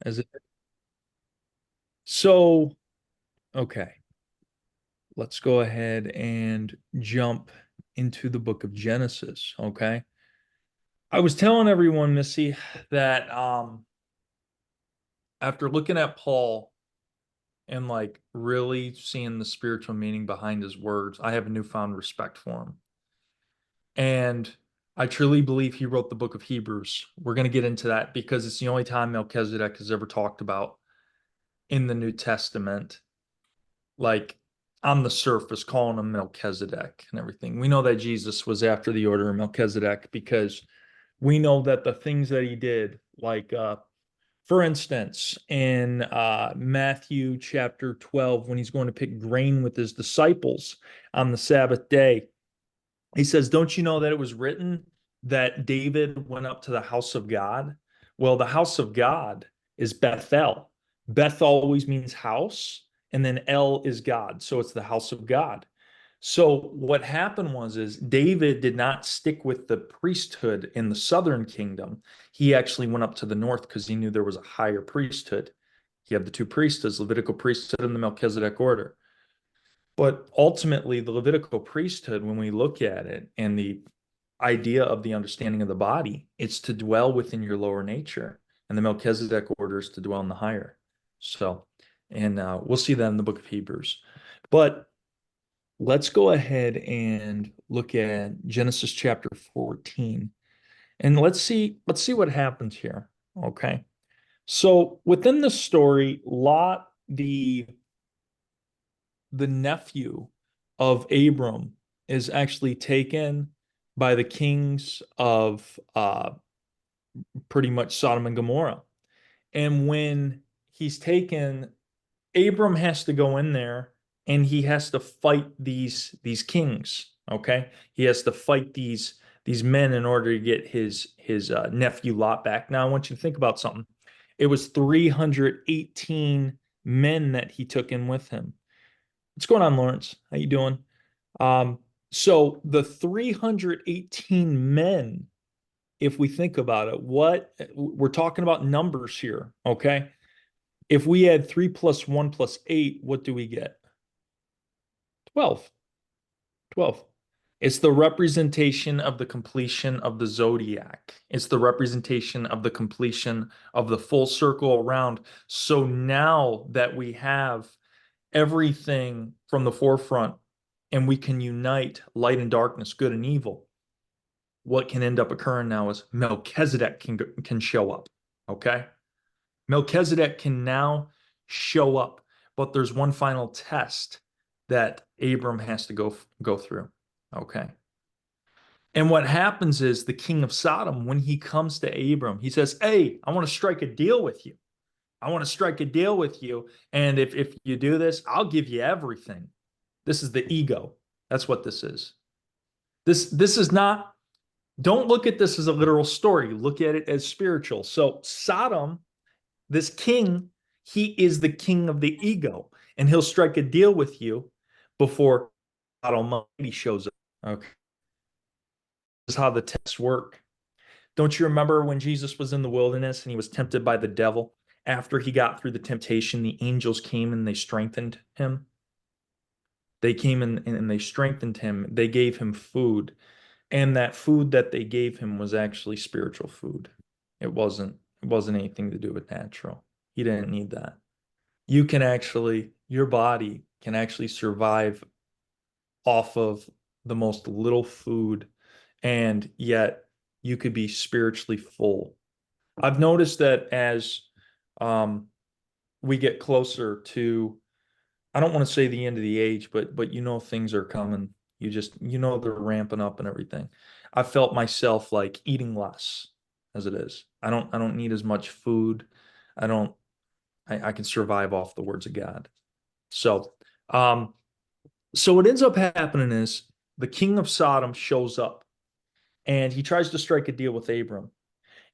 as it. So, okay, let's go ahead and jump into the book of Genesis, okay? I was telling everyone, Missy, that after looking at Paul and like really seeing the spiritual meaning behind his words, I have a newfound respect for him. And I truly believe he wrote the book of Hebrews. We're going to get into that because it's the only time Melchizedek is ever talked about in the New Testament, like on the surface, calling him Melchizedek and everything. We know that Jesus was after the order of Melchizedek because we know that the things that he did, like for instance, in Matthew chapter 12, when he's going to pick grain with his disciples on the Sabbath day, he says, don't you know that it was written that David went up to the house of God? Well, the house of God is Bethel. Beth always means house, and then El is God. So it's the house of God. So what happened was is David did not stick with the priesthood in the southern kingdom. He actually went up to the north because he knew there was a higher priesthood. He had the two priesthoods, Levitical priesthood and the Melchizedek order. But ultimately, the Levitical priesthood, when we look at it and the idea of the understanding of the body, it's to dwell within your lower nature. And the Melchizedek order is to dwell in the higher. So, and we'll see that in the book of Hebrews. But let's go ahead and look at Genesis chapter 14. And let's see what happens here. Okay. So within the story, Lot, the nephew of Abram, is actually taken by the kings of pretty much Sodom and Gomorrah. And when he's taken, Abram has to go in there and he has to fight these kings. Okay, he has to fight these men in order to get his nephew Lot back. Now I want you to think about something. It was 318 men that he took in with him. What's going on, Lawrence? How you doing? Um, so the 318 men, if we think about it, what we're talking about numbers here, okay? If we add 3 plus 1 plus 8, what do we get? 12. 12. It's the representation of the completion of the zodiac. It's the representation of the completion of the full circle around. So now that we have everything from the forefront and we can unite light and darkness, good and evil, what can end up occurring now is Melchizedek can show up. Okay? Melchizedek can now show up, but there's one final test that Abram has to go through. Okay. And what happens is the king of Sodom, when he comes to Abram, he says, hey, I want to strike a deal with you. I want to strike a deal with you. And if you do this, I'll give you everything. This is the ego. That's what this is. This is not, don't look at this as a literal story. Look at it as spiritual. So Sodom, this king, he is the king of the ego, and he'll strike a deal with you before God Almighty shows up. Okay. This is how the tests work. Don't you remember when Jesus was in the wilderness and he was tempted by the devil? After he got through the temptation, the angels came and they strengthened him. They came and they strengthened him. They gave him food. And that food that they gave him was actually spiritual food. It wasn't anything to do with natural. He didn't need that. Your body can actually survive off of the most little food, and yet you could be spiritually full. I've noticed that as um, we get closer to, I don't want to say the end of the age, but things are coming. They're ramping up and everything. I felt myself like eating less as it is. I don't need as much food. I don't I can survive off the words of God. So um so what ends up happening is the king of Sodom shows up and he tries to strike a deal with Abram.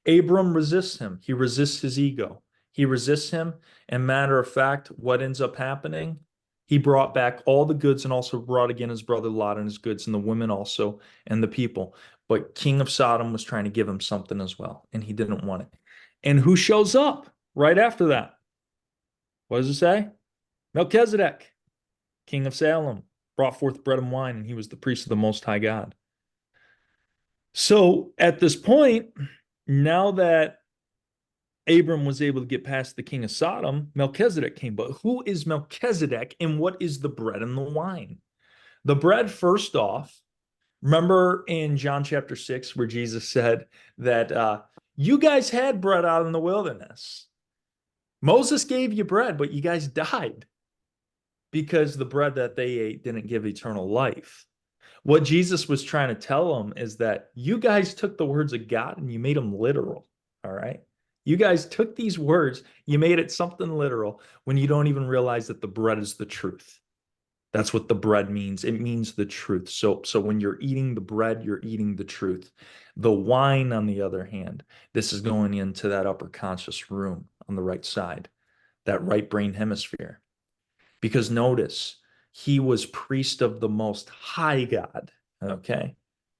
Abram resists him. He resists his ego. He resists him. And matter of fact, what ends up happening? He brought back all the goods and also brought again his brother Lot and his goods and the women also and the people. But King of Sodom was trying to give him something as well, and he didn't want it. And who shows up? Right after that, what does it say? Melchizedek, king of Salem, brought forth bread and wine, and he was the priest of the Most High God. So at this point, now that Abram was able to get past the king of Sodom, Melchizedek came. But who is Melchizedek and what is the bread and the wine? The bread, first off, remember in John chapter 6, where Jesus said that you guys had bread out in the wilderness. Moses gave you bread, but you guys died because the bread that they ate didn't give eternal life. What Jesus was trying to tell them is that you guys took the words of God and you made them literal. All right. You guys took these words, you made it something literal when you don't even realize that the bread is the truth. That's what the bread means. It means the truth. So when you're eating the bread, you're eating the truth. The wine, on the other hand, this is going into that upper conscious room on the right side, that right brain hemisphere. Because notice, he was priest of the Most High God. Okay.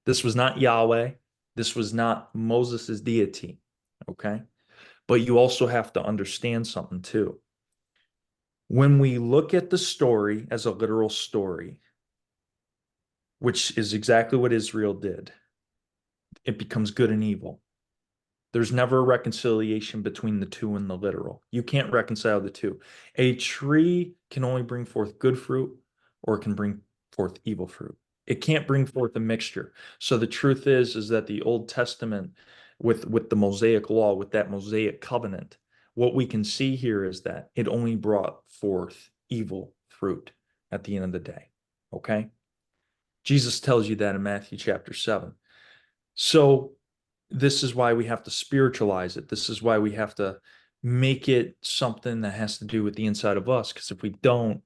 This was not Yahweh. This was not Moses' deity. Okay. But you also have to understand something too. When we look at the story as a literal story, which is exactly what Israel did, it becomes good and evil. There's never a reconciliation between the two in the literal. You can't reconcile the two. A tree can only bring forth good fruit or it can bring forth evil fruit. It can't bring forth a mixture. So the truth is that the Old Testament with the Mosaic law, with that Mosaic covenant, what we can see here is that it only brought forth evil fruit at the end of the day. Okay? Jesus tells you that in Matthew chapter 7. So this is why we have to spiritualize it. This is why we have to make it something that has to do with the inside of us. Because if we don't,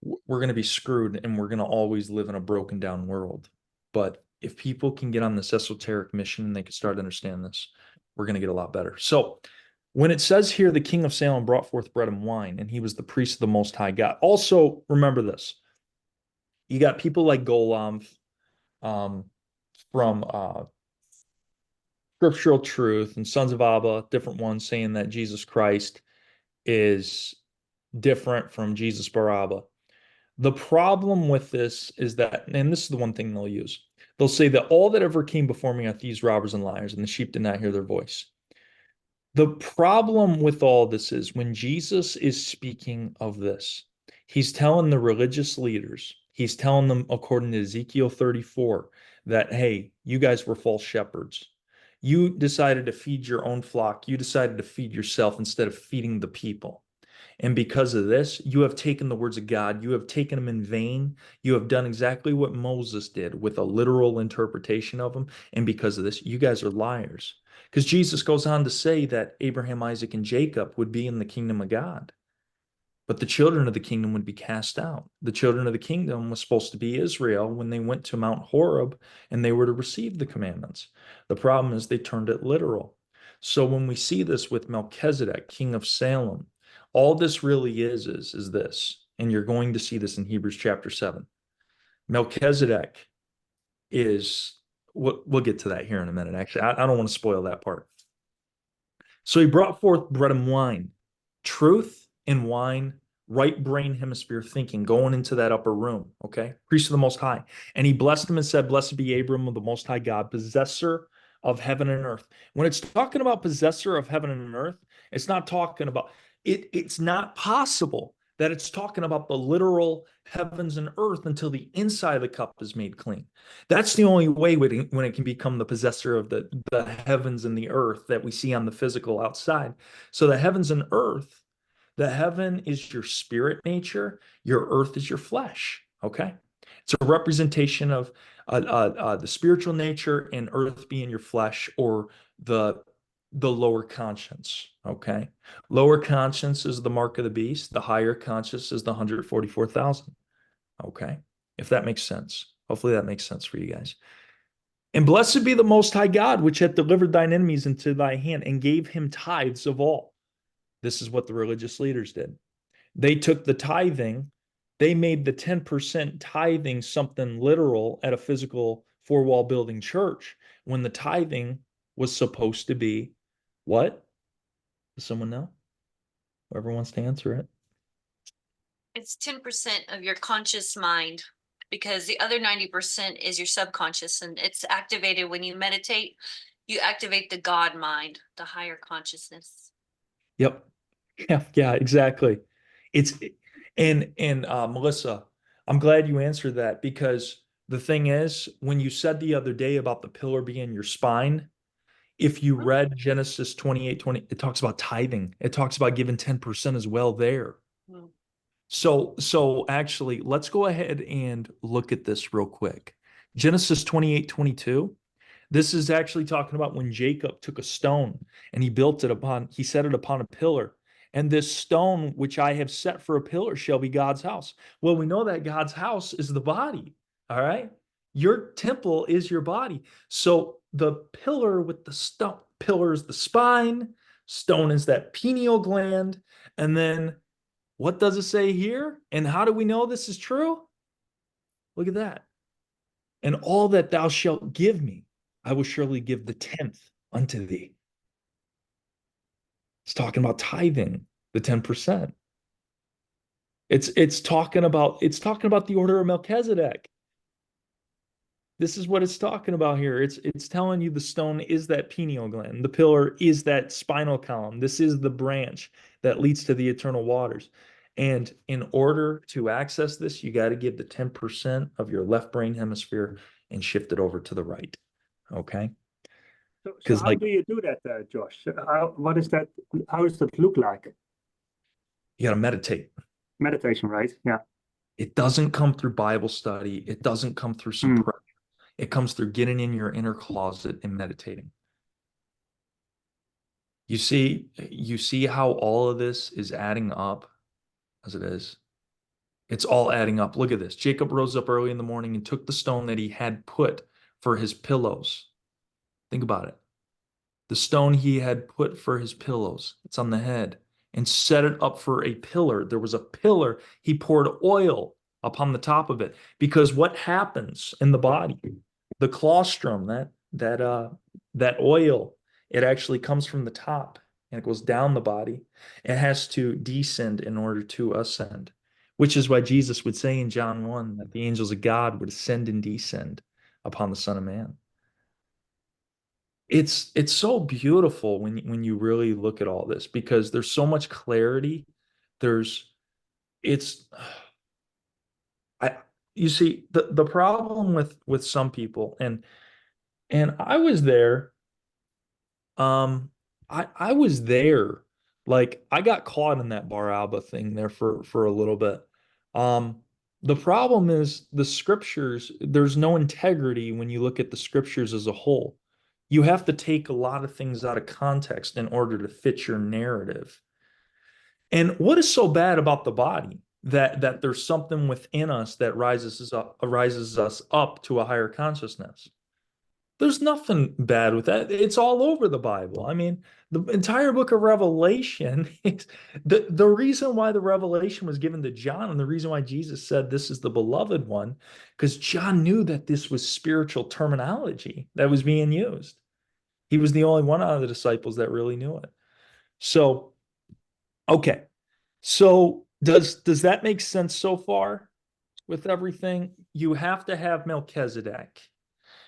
we're going to be screwed and we're going to always live in a broken down world. But if people can get on this esoteric mission and they can start to understand this, we're going to get a lot better. So when it says here, the king of Salem brought forth bread and wine, and he was the priest of the Most High God. Also, remember this. You got people like Golov um, from Scriptural Truth and Sons of Abba, different ones saying that Jesus Christ is different from Jesus Barabba. The problem with this is that, and this is the one thing they'll use, they'll say that all that ever came before me are thieves, robbers, and liars, and the sheep did not hear their voice. The problem with all this is when Jesus is speaking of this, he's telling the religious leaders, he's telling them, according to Ezekiel 34, that, hey, you guys were false shepherds. You decided to feed your own flock. You decided to feed yourself instead of feeding the people. And because of this, you have taken the words of God, you have taken them in vain. You have done exactly what Moses did with a literal interpretation of them. And because of this, you guys are liars. Because Jesus goes on to say that Abraham, Isaac, and Jacob would be in the kingdom of God, but the children of the kingdom would be cast out. The children of the kingdom was supposed to be Israel when they went to Mount Horeb and they were to receive the commandments. The problem is they turned it literal. So when we see this with Melchizedek, king of Salem, all this really is this, and you're going to see this in Hebrews chapter 7. Melchizedek is, we'll get to that here in a minute. Actually, I don't want to spoil that part. So he brought forth bread and wine, truth and wine, right brain hemisphere thinking, going into that upper room, okay? Priest of the Most High. And he blessed him and said, blessed be Abram of the Most High God, possessor of heaven and earth. When it's talking about possessor of heaven and earth, it's not talking about, it's not possible that it's talking about the literal heavens and earth until the inside of the cup is made clean. That's the only way when it can become the possessor of the heavens and the earth that we see on the physical outside. So the heavens and earth, the heaven is your spirit nature, your earth is your flesh. Okay. It's a representation of the spiritual nature and earth being your flesh, or the lower conscience. Okay. Lower conscience is the mark of the beast. The higher conscience is the 144,000. Okay. If that makes sense. Hopefully that makes sense for you guys. And blessed be the Most High God, which hath delivered thine enemies into thy hand and gave him tithes of all. This is what the religious leaders did. They took the tithing, they made the 10% tithing something literal at a physical four-wall building church when the tithing was supposed to be what? Does someone know? Whoever wants to answer it. It's 10% of your conscious mind, because the other 90% is your subconscious, and it's activated when you meditate. You activate the God mind, the higher consciousness. Yep. Yeah, exactly. It's and Melissa, I'm glad you answered that because the thing is, when you said the other day about the pillar being your spine, if you read Genesis 28:20, it talks about tithing. It talks about giving 10% as well there. Mm. So actually, let's go ahead and look at this real quick. Genesis 28:22. This is actually talking about when Jacob took a stone and he set it upon a pillar. And this stone, which I have set for a pillar, shall be God's house. Well, we know that God's house is the body. All right. Your temple is your body. So the pillar with the stone, pillar is the spine, stone is that pineal gland. And then what does it say here? And how do we know this is true? Look at that. And all that thou shalt give me, I will surely give the tenth unto thee. It's talking about tithing, the 10%. It's talking about the order of Melchizedek. This is what it's talking about here. It's telling you the stone is that pineal gland, the pillar is that spinal column. This is the branch that leads to the eternal waters. And in order to access this, you got to give the 10% of your left brain hemisphere and shift it over to the right. Okay? So Because how do you do that, Josh? What is that? How does that look like? you got to meditate. Meditation, right? Yeah. It doesn't come through Bible study. It doesn't come through some Mm. prayer. It comes through getting in your inner closet and meditating. You see how all of this is adding up as it is. It's all adding up. Look at this. Jacob rose up early in the morning and took the stone that he had put for his pillows. Think about it. The stone he had put for his pillows, it's on the head, and set it up for a pillar. There was a pillar. He poured oil upon the top of it because what happens in the body, the colostrum, that oil, it actually comes from the top and it goes down the body. It has to descend in order to ascend, which is why Jesus would say in John 1 that the angels of God would ascend and descend upon the Son of Man. It's so beautiful when you really look at all this because there's so much clarity. There's it's I you see the problem with some people and I was there. I was there. Like I got caught in that Bar Alba thing there for a little bit. Um, the problem is the scriptures, there's no integrity when you look at the scriptures as a whole. You have to take a lot of things out of context in order to fit your narrative. And what is so bad about the body that there's something within us that rises us up to a higher consciousness? There's nothing bad with that. It's all over the Bible. I mean, the entire book of Revelation is the reason why the revelation was given to John and the reason why Jesus said this is the beloved one, because John knew that this was spiritual terminology that was being used. He was the only one out of the disciples that really knew it. So, okay. So does that make sense so far with everything? You have to have Melchizedek.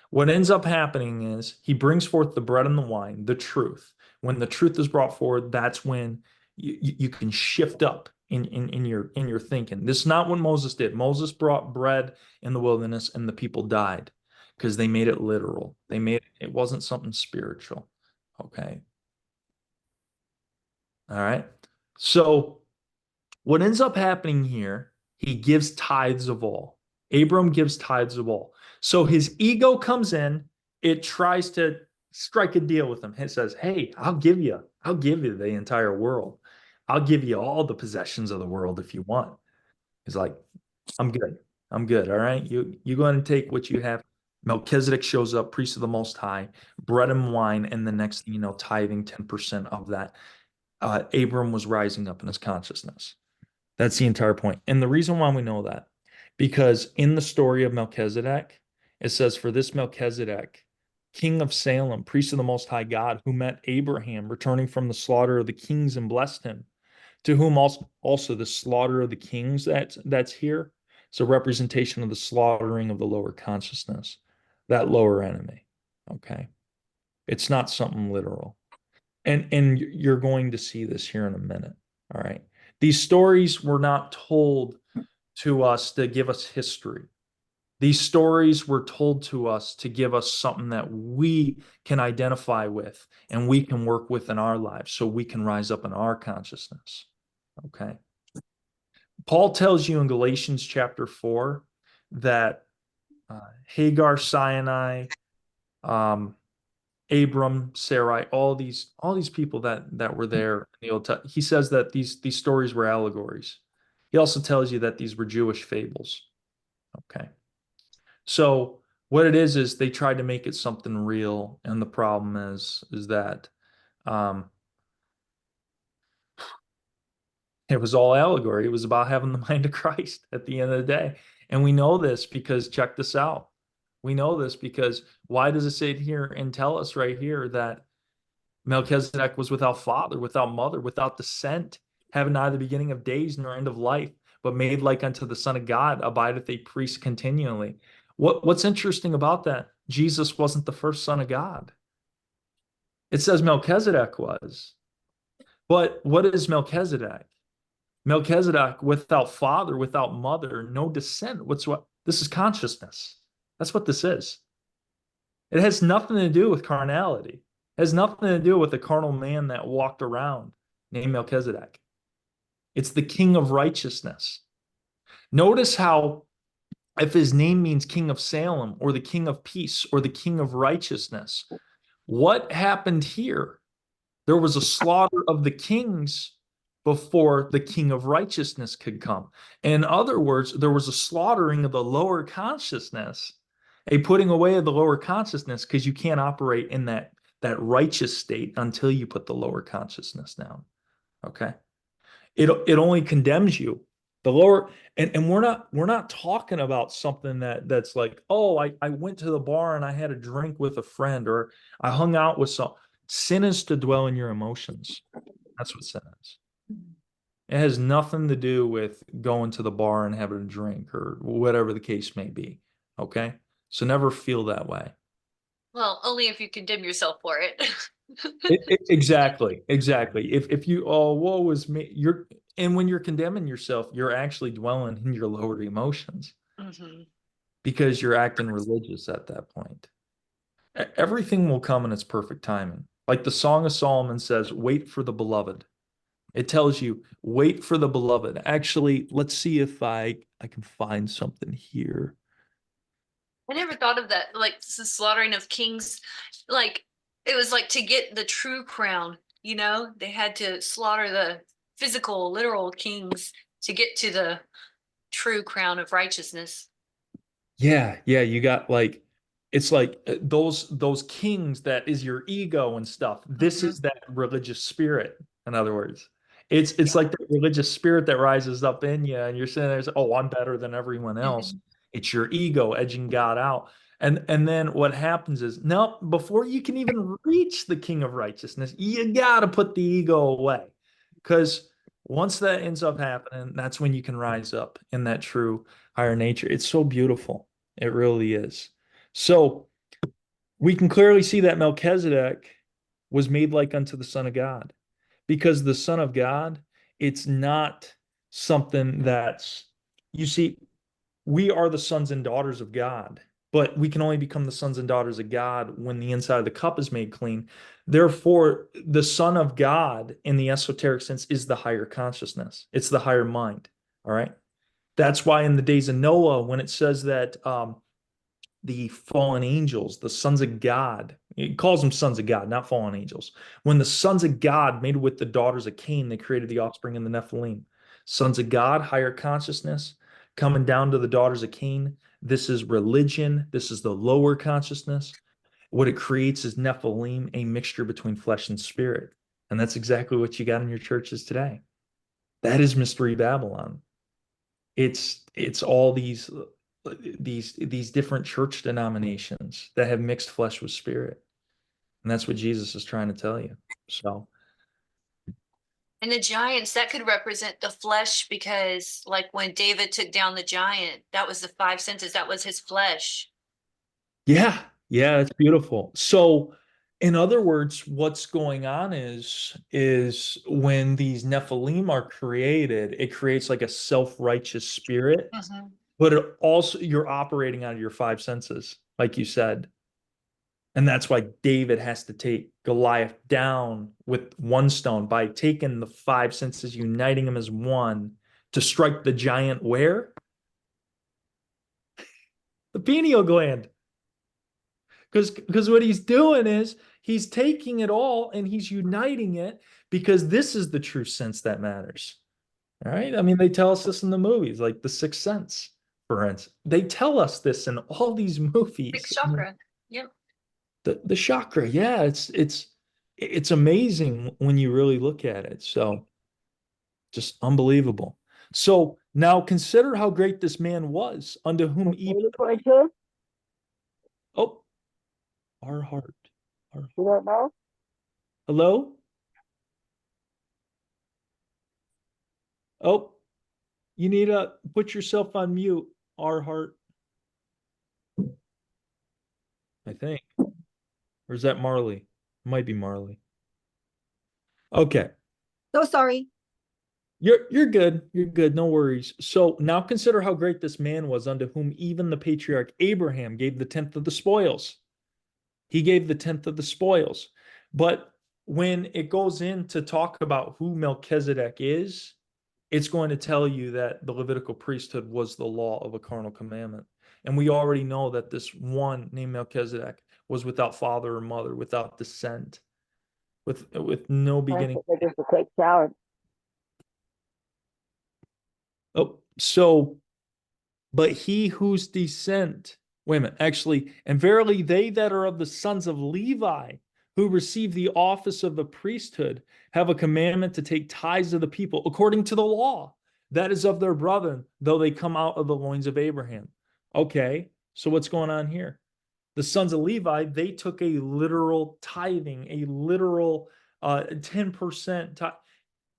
What ends up happening is he brings forth the bread and the wine, the truth. When the truth is brought forward, that's when you can shift up in your thinking. This is not what Moses did. Moses brought bread in the wilderness and the people died because they made it literal. It wasn't something spiritual. Okay. All right. So what ends up happening here, he gives tithes of all. Abram gives tithes of all. So his ego comes in, it tries to strike a deal with him. It says, hey, I'll give you the entire world. I'll give you all the possessions of the world if you want. He's like, I'm good. I'm good. All right. You go ahead and take what you have. Melchizedek shows up, priest of the Most High, bread and wine, and the next thing you know, tithing 10% of that. Abram was rising up in his consciousness. That's the entire point. And the reason why we know that, because in the story of Melchizedek, it says, for this Melchizedek, king of Salem, priest of the Most High God, who met Abraham returning from the slaughter of the kings and blessed him, to whom also the slaughter of the kings that's here. It's a representation of the slaughtering of the lower consciousness, that lower enemy. Okay. It's not something literal. And you're going to see this here in a minute. All right. These stories were not told to us to give us history. These stories were told to us to give us something that we can identify with and we can work with in our lives so we can rise up in our consciousness. Okay. Paul tells you in Galatians chapter 4 that Hagar, Sinai, Abram, Sarai, all these people that were there in the Old Testament, he says that these stories were allegories. He also tells you that these were Jewish fables. Okay. So what it is they tried to make it something real, and the problem is that it was all allegory. It was about having the mind of Christ at the end of the day. And we know this because check this out. We know this because why does it say it here and tell us right here that Melchizedek was without father, without mother, without descent, having neither beginning of days nor end of life, but made like unto the Son of God, abideth a priest continually. What's interesting about that? Jesus wasn't the first Son of God. It says Melchizedek was. But what is Melchizedek? Melchizedek without father, without mother, no descent. This is consciousness. That's what this is. It has nothing to do with carnality. It has nothing to do with the carnal man that walked around named Melchizedek. It's the king of righteousness. Notice how if his name means king of Salem or the king of peace or the king of righteousness, what happened here? There was a slaughter of the kings before the king of righteousness could come. In other words, there was a slaughtering of the lower consciousness, a putting away of the lower consciousness, because you can't operate in that righteous state until you put the lower consciousness down. Okay. It only condemns you. The lower, and we're not talking about something that's like, oh, I went to the bar and I had a drink with a friend, or I hung out with some. Sin is to dwell in your emotions. That's what sin is. It has nothing to do with going to the bar and having a drink or whatever the case may be. Okay. So never feel that way. Well, only if you condemn yourself for it. Exactly. If you, oh, woe is me, and when you're condemning yourself, you're actually dwelling in your lower emotions because you're acting religious at that point. Everything will come in its perfect timing. Like the Song of Solomon says, wait for the beloved. It tells you, wait for the beloved. Actually, let's see if I can find something here. I never thought of that, like the slaughtering of kings. Like it was like to get the true crown, they had to slaughter the physical, literal kings to get to the true crown of righteousness. Yeah, you got like it's like those kings that is your ego and stuff. This is that religious spirit, in other words. It's like the religious spirit that rises up in you, and you're sitting there saying, oh, I'm better than everyone else. It's your ego edging God out. And then what happens is, no, before you can even reach the king of righteousness, you gotta put the ego away. Because once that ends up happening, that's when you can rise up in that true higher nature. It's so beautiful. It really is. So we can clearly see that Melchizedek was made like unto the Son of God, because the Son of God, it's not something that's, you see, we are the sons and daughters of God, but we can only become the sons and daughters of God when the inside of the cup is made clean. Therefore, the Son of God in the esoteric sense is the higher consciousness. It's the higher mind. All right. That's why in the days of Noah, when it says that the fallen angels, the sons of God, it calls them sons of God, not fallen angels. When the sons of God made with the daughters of Cain, they created the offspring in the Nephilim. Sons of God, higher consciousness, coming down to the daughters of Cain. This is religion. This is the lower consciousness. What it creates is Nephilim, a mixture between flesh and spirit. And that's exactly what you got in your churches today. That is Mystery Babylon. It's all these these different church denominations that have mixed flesh with spirit. And that's what Jesus is trying to tell you. So, And the giants, that could represent the flesh, because like when David took down the giant, that was the five senses, that was his flesh. yeah, yeah, it's beautiful. So, in other words, what's going on is when these Nephilim are created, it creates like a self-righteous spirit, but it also you're operating out of your five senses, like you said. And that's why David has to take Goliath down with one stone by taking the five senses, uniting them as one to strike the giant where? The pineal gland. Because what he's doing is he's taking it all and he's uniting it, because this is the true sense that matters. All right. I mean, they tell us this in the movies, like The Sixth Sense, for instance. They tell us this in all these movies. Sixth chakra. Yep. The chakra, yeah, it's amazing when you really look at it. So just unbelievable. So now consider how great this man was, unto whom even oh, RHart. You don't know? Hello? Oh, you need to put yourself on mute, RHart. I think. Or is that Marley? It might be Marley. Okay. So sorry. You're good. You're good. No worries. So now consider how great this man was, unto whom even the patriarch Abraham gave the tenth of the spoils. He gave the tenth of the spoils. But when it goes in to talk about who Melchizedek is, it's going to tell you that the Levitical priesthood was the law of a carnal commandment. And we already know that this one named Melchizedek was without father or mother, without descent, with no beginning. They just a quick shower. Oh, so, but he whose descent, wait a minute, actually, and verily they that are of the sons of Levi, who receive the office of the priesthood, have a commandment to take tithes of the people according to the law, that is of their brethren, though they come out of the loins of Abraham. Okay, so what's going on here? The sons of Levi, they took a literal tithing, a literal 10%.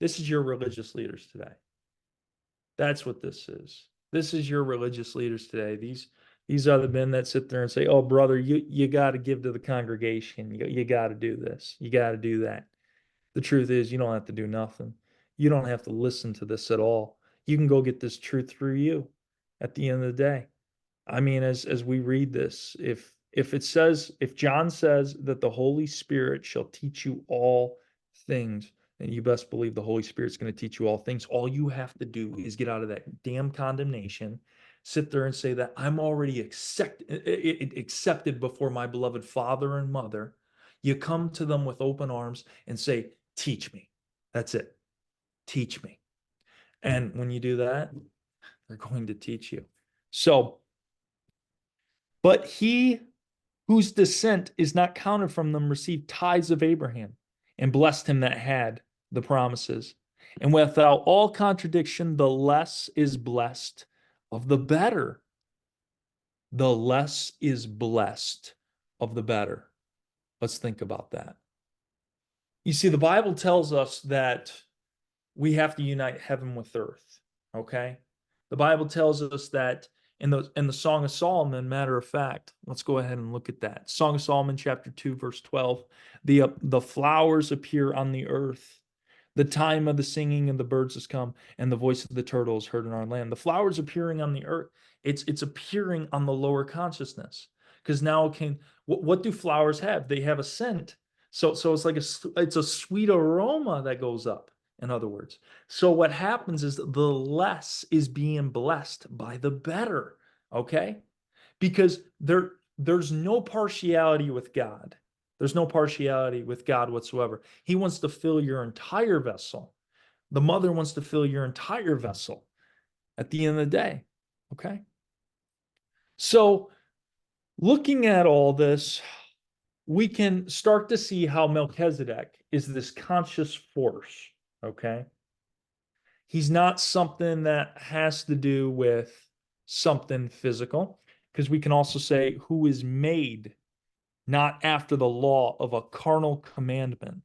This is your religious leaders today. That's what this is. This is your religious leaders today. These are the men that sit there and say, "Oh, brother, you got to give to the congregation. You got to do this. You got to do that." The truth is, you don't have to do nothing. You don't have to listen to this at all. You can go get this truth through you at the end of the day. I mean, as we read this, if John says that the Holy Spirit shall teach you all things, and you best believe the Holy Spirit's going to teach you all things. All you have to do is get out of that damn condemnation, sit there and say that I'm already accepted before my beloved Father and Mother. You come to them with open arms and say, teach me. That's it. Teach me. And when you do that, they're going to teach you. So, but he whose descent is not counted from them received tithes of Abraham, and blessed him that had the promises. And without all contradiction, the less is blessed of the better. The less is blessed of the better. Let's think about that. You see, the Bible tells us that we have to unite heaven with earth. Okay? The Bible tells us that in the Song of Solomon, matter of fact, let's go ahead and look at that. Song of Solomon, chapter 2, verse 12. The flowers appear on the earth. The time of the singing of the birds has come, and the voice of the turtle is heard in our land. The flowers appearing on the earth, it's appearing on the lower consciousness. Because now what do flowers have? They have a scent. So it's like it's a sweet aroma that goes up, in other words. So what happens is the less is being blessed by the better, okay? Because there's no partiality with God. There's no partiality with God whatsoever. He wants to fill your entire vessel. The mother wants to fill your entire vessel at the end of the day, okay? So looking at all this, we can start to see how Melchizedek is this conscious force, okay? He's not something that has to do with something physical, because we can also say who is made not after the law of a carnal commandment.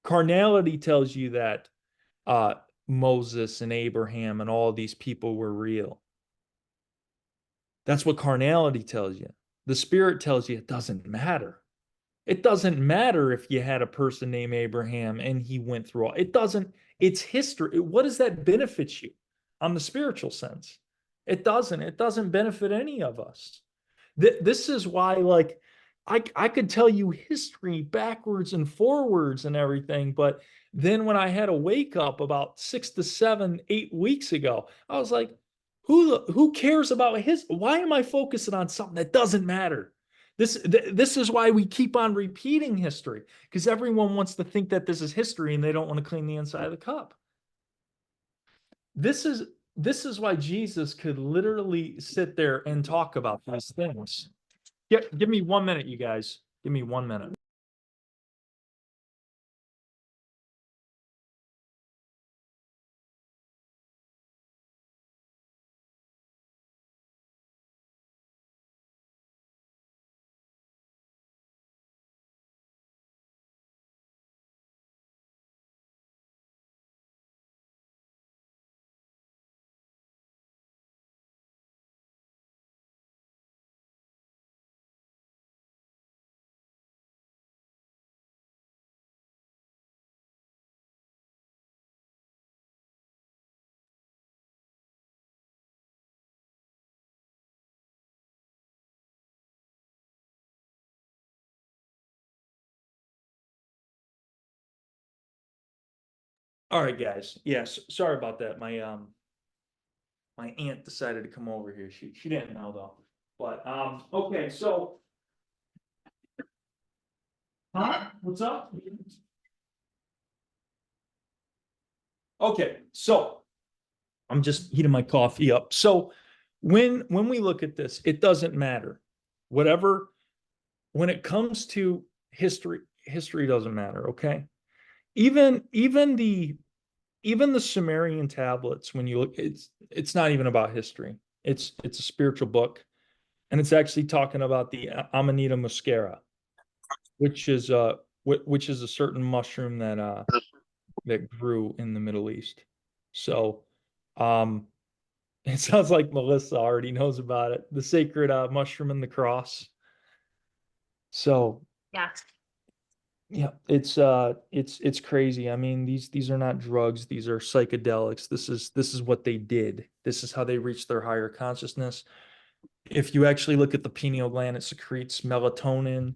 Carnality tells you that Moses and Abraham and all these people were real. That's what carnality tells you. The Spirit tells you it doesn't matter. It doesn't matter if you had a person named Abraham and he went through all. It doesn't, it's history. What does that benefit you on the spiritual sense? It doesn't. It doesn't benefit any of us. This is why, like, I could tell you history backwards and forwards and everything, but then when I had a wake up about 6 to 7, 8 weeks ago, I was like, who cares about why am I focusing on something that doesn't matter? This is why we keep on repeating history, because everyone wants to think that this is history and they don't want to clean the inside of the cup. This is why Jesus could literally sit there and talk about these things. Give me 1 minute, you guys. Give me 1 minute. All right, guys. Yes, sorry about that. My aunt decided to come over here. She didn't know though. But okay, so what's up? Okay, so I'm just heating my coffee up. So when we look at this, it doesn't matter. Whatever, when it comes to history, history doesn't matter, okay? Even the Sumerian tablets, when you look, it's not even about history. It's a spiritual book, and it's actually talking about the Amanita muscaria, which is a certain mushroom that grew in the Middle East. So, it sounds like Melissa already knows about it. The sacred mushroom and the cross. So, Yeah. yeah, it's crazy. I mean, these are not drugs, these are psychedelics. This is what they did. This is how they reached their higher consciousness. If you actually look at the pineal gland, it secretes melatonin,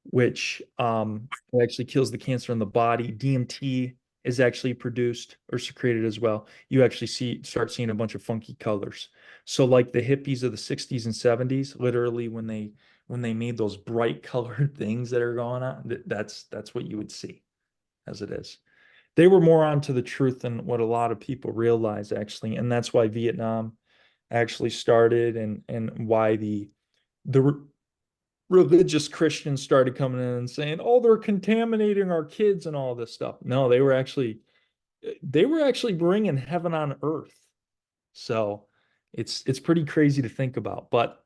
which actually kills the cancer in the body. DMT is actually produced or secreted as well. You actually start seeing a bunch of funky colors. So like the hippies of the 60s and 70s, literally when they made those bright colored things that are going on, that's what you would see as it is. They were more onto the truth than what a lot of people realize actually, and that's why Vietnam actually started, and why the religious Christians started coming in and saying, "Oh, they're contaminating our kids and all this stuff." No, they were actually bringing heaven on earth. So it's pretty crazy to think about. But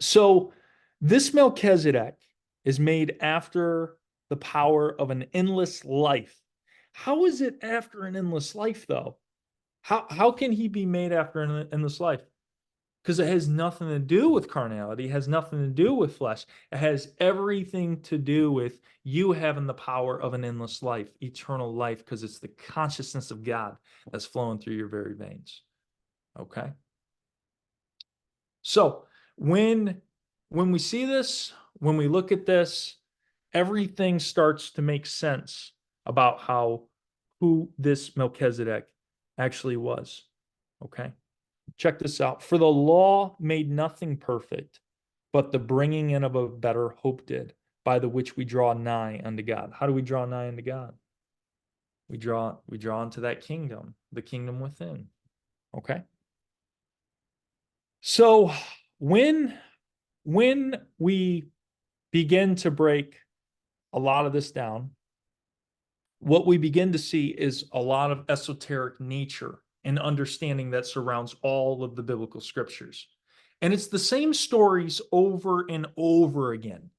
so this Melchizedek is made after the power of an endless life. How is it after an endless life, though? How can he be made after an endless life? Because it has nothing to do with carnality, it has nothing to do with flesh. It has everything to do with you having the power of an endless life, eternal life, because it's the consciousness of God that's flowing through your very veins. Okay? So when we see this, when we look at this, everything starts to make sense about who this Melchizedek actually was. Okay? Check this out. For the law made nothing perfect, but the bringing in of a better hope did, by the which we draw nigh unto God. How do we draw nigh unto God? We draw into that kingdom, the kingdom within. Okay? So when we begin to break a lot of this down, what we begin to see is a lot of esoteric nature and understanding that surrounds all of the biblical scriptures. And it's the same stories over and over again,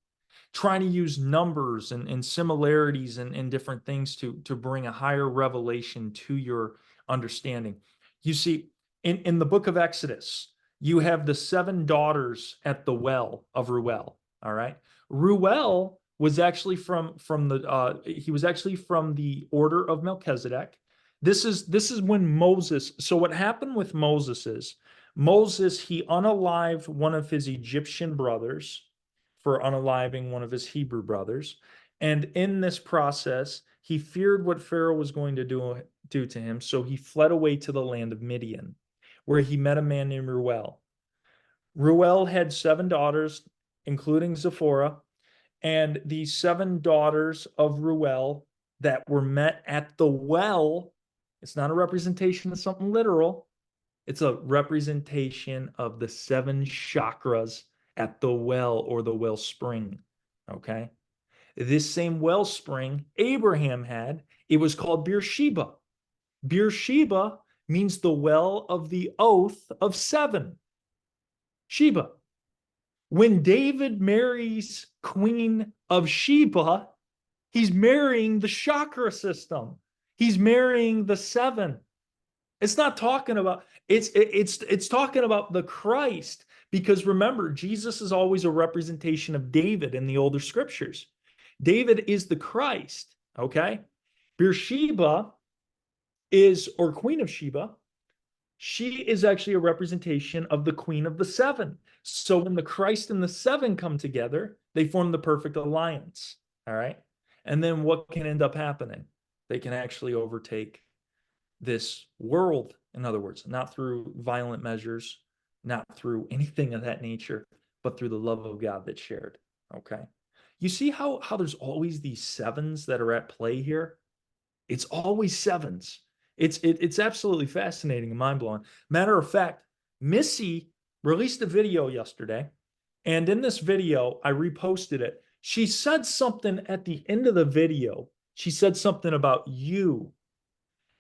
trying to use numbers and similarities and different things to bring a higher revelation to your understanding. You see, in the book of Exodus, you have the 7 daughters at the well of Ruel. All right. Ruel was actually from the order of Melchizedek. This is when Moses. So what happened with Moses is Moses, he unalived one of his Egyptian brothers for unaliving one of his Hebrew brothers. And in this process, he feared what Pharaoh was going to do to him. So he fled away to the land of Midian, where he met a man named Ruel. Ruel had 7 daughters, including Zipporah. And these 7 daughters of Ruel that were met at the well, it's not a representation of something literal. It's a representation of the 7 chakras at the well or the wellspring. Okay. This same wellspring Abraham had, it was called Beersheba. Beersheba means the well of the oath of 7. Sheba. When David marries Queen of Sheba, he's marrying the chakra system. He's marrying the 7. It's not talking about, it's talking about the Christ, because remember, Jesus is always a representation of David in the older scriptures. David is the Christ, okay? Beersheba is, or Queen of Sheba, she is actually a representation of the Queen of the 7. So when the Christ and the 7 come together, they form the perfect alliance, all right? And then what can end up happening? They can actually overtake this world, in other words, not through violent measures, not through anything of that nature, but through the love of God that's shared. Okay. You see how there's always these 7s that are at play here? It's always 7s. It's absolutely fascinating and mind-blowing. Matter of fact, Missy released a video yesterday, and in this video, I reposted it. She said something at the end of the video. She said something about you.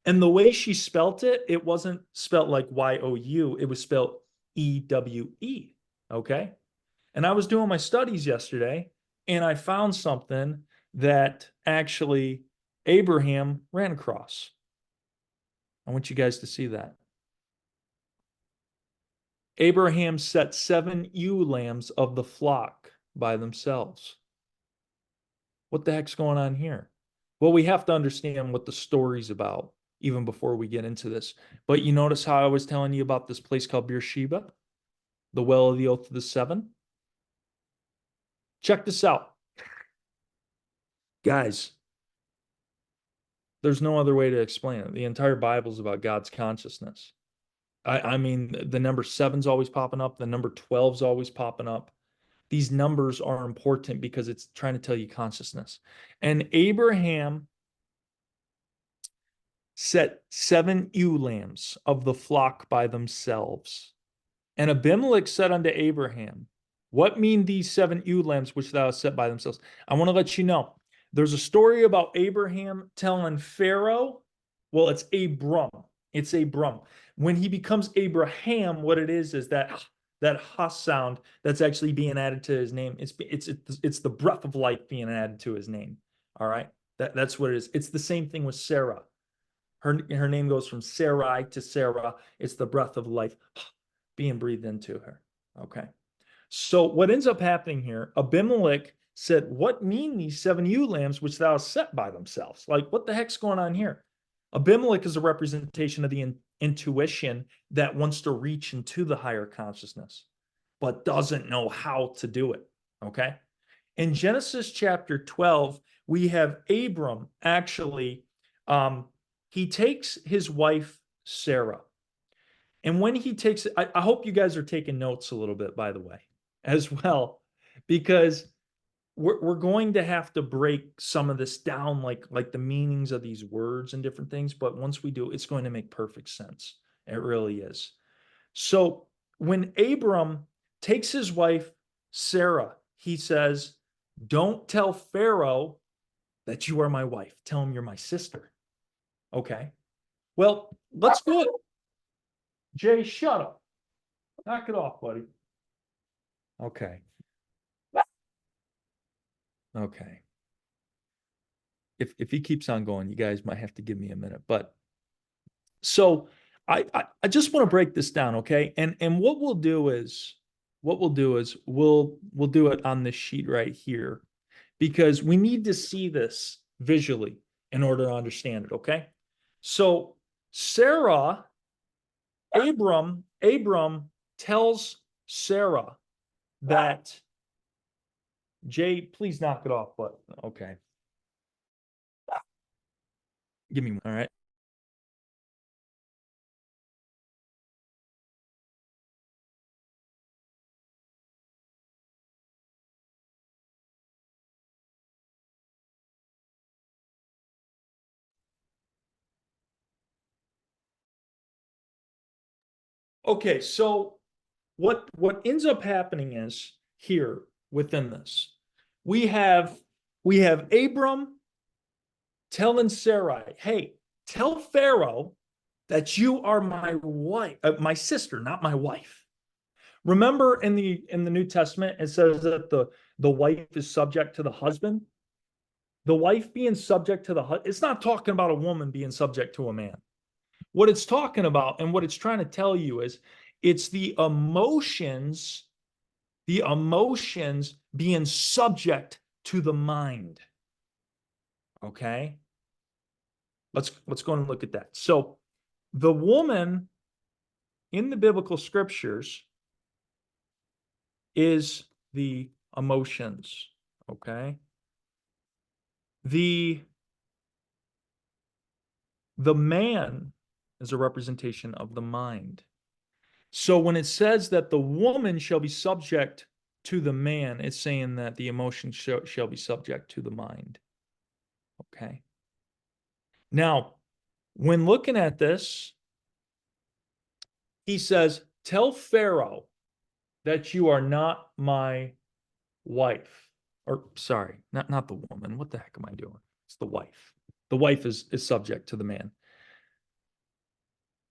And the way she spelt it, it wasn't spelt like Y-O-U. It was spelt E-W-E. Okay. And I was doing my studies yesterday, and I found something that actually Abraham ran across. I want you guys to see that. Abraham set 7 ewe lambs of the flock by themselves. What the heck's going on here? Well, we have to understand what the story's about even before we get into this. But you notice how I was telling you about this place called Beersheba, the well of the oath of the 7? Check this out. Guys, there's no other way to explain it. The entire Bible is about God's consciousness. I mean, the number 7's always popping up. The number 12's always popping up. These numbers are important because it's trying to tell you consciousness. And Abraham set 7 ewe lambs of the flock by themselves. And Abimelech said unto Abraham, what mean these 7 ewe lambs which thou hast set by themselves? I want to let you know, there's a story about Abraham telling Pharaoh, well, it's Abram. It's Abram. When he becomes Abraham, what it is that ha sound that's actually being added to his name. It's the breath of life being added to his name. All right. That's what it is. It's the same thing with Sarah. Her name goes from Sarai to Sarah. It's the breath of life being breathed into her. Okay. So what ends up happening here, Abimelech said, what mean these 7 ewe lambs which thou hast set by themselves? Like, what the heck's going on here? Abimelech is a representation of the intuition that wants to reach into the higher consciousness, but doesn't know how to do it. Okay. In Genesis chapter 12, we have Abram actually, he takes his wife, Sarah. And when he takes it, I hope you guys are taking notes a little bit, by the way, as well, because we're going to have to break some of this down, like the meanings of these words and different things. But once we do, it's going to make perfect sense. It really is. So when Abram takes his wife, Sarah, he says, don't tell Pharaoh that you are my wife. Tell him you're my sister. Okay. Well, let's go. Jay, shut up. Knock it off, buddy. Okay. Okay. If he keeps on going, you guys might have to give me a minute. But so I just want to break this down, okay? And what we'll do is we'll do it on this sheet right here because we need to see this visually in order to understand it, okay? So Sarah, Abram tells Sarah that Jay, please knock it off, but okay. Give me one, all right. Okay, so what ends up happening is here within this, we have Abram telling Sarai, hey, tell Pharaoh that you are my wife, my sister, not my wife. Remember in the New Testament, it says that the wife is subject to the husband. The wife being subject to the husband, it's not talking about a woman being subject to a man. What it's talking about and what it's trying to tell you is it's the emotions being subject to the mind. Okay? Let's go and look at that. So the woman in the biblical scriptures is the emotions. Okay? The man is a representation of the mind. So when it says that the woman shall be subject to the man, it's saying that the emotions shall be subject to the mind. Okay. Now, when looking at this, he says, tell Pharaoh that you are not my wife. Or sorry, not the woman. What the heck am I doing? It's the wife. The wife is subject to the man.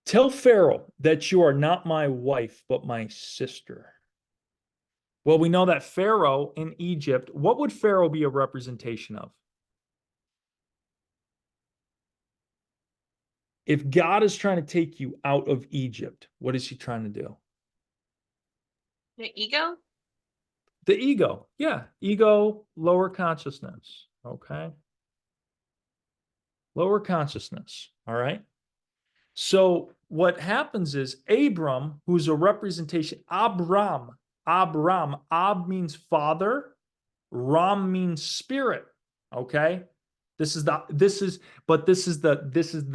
Tell Pharaoh that you are not my wife, but my sister. Well, we know that Pharaoh in Egypt, what would Pharaoh be a representation of? If God is trying to take you out of Egypt, what is he trying to do? The ego? The ego. Yeah. Ego, lower consciousness. Okay. Lower consciousness. All right. So what happens is Abram, who's a representation, Ab means father, Ram means spirit. Okay. This is the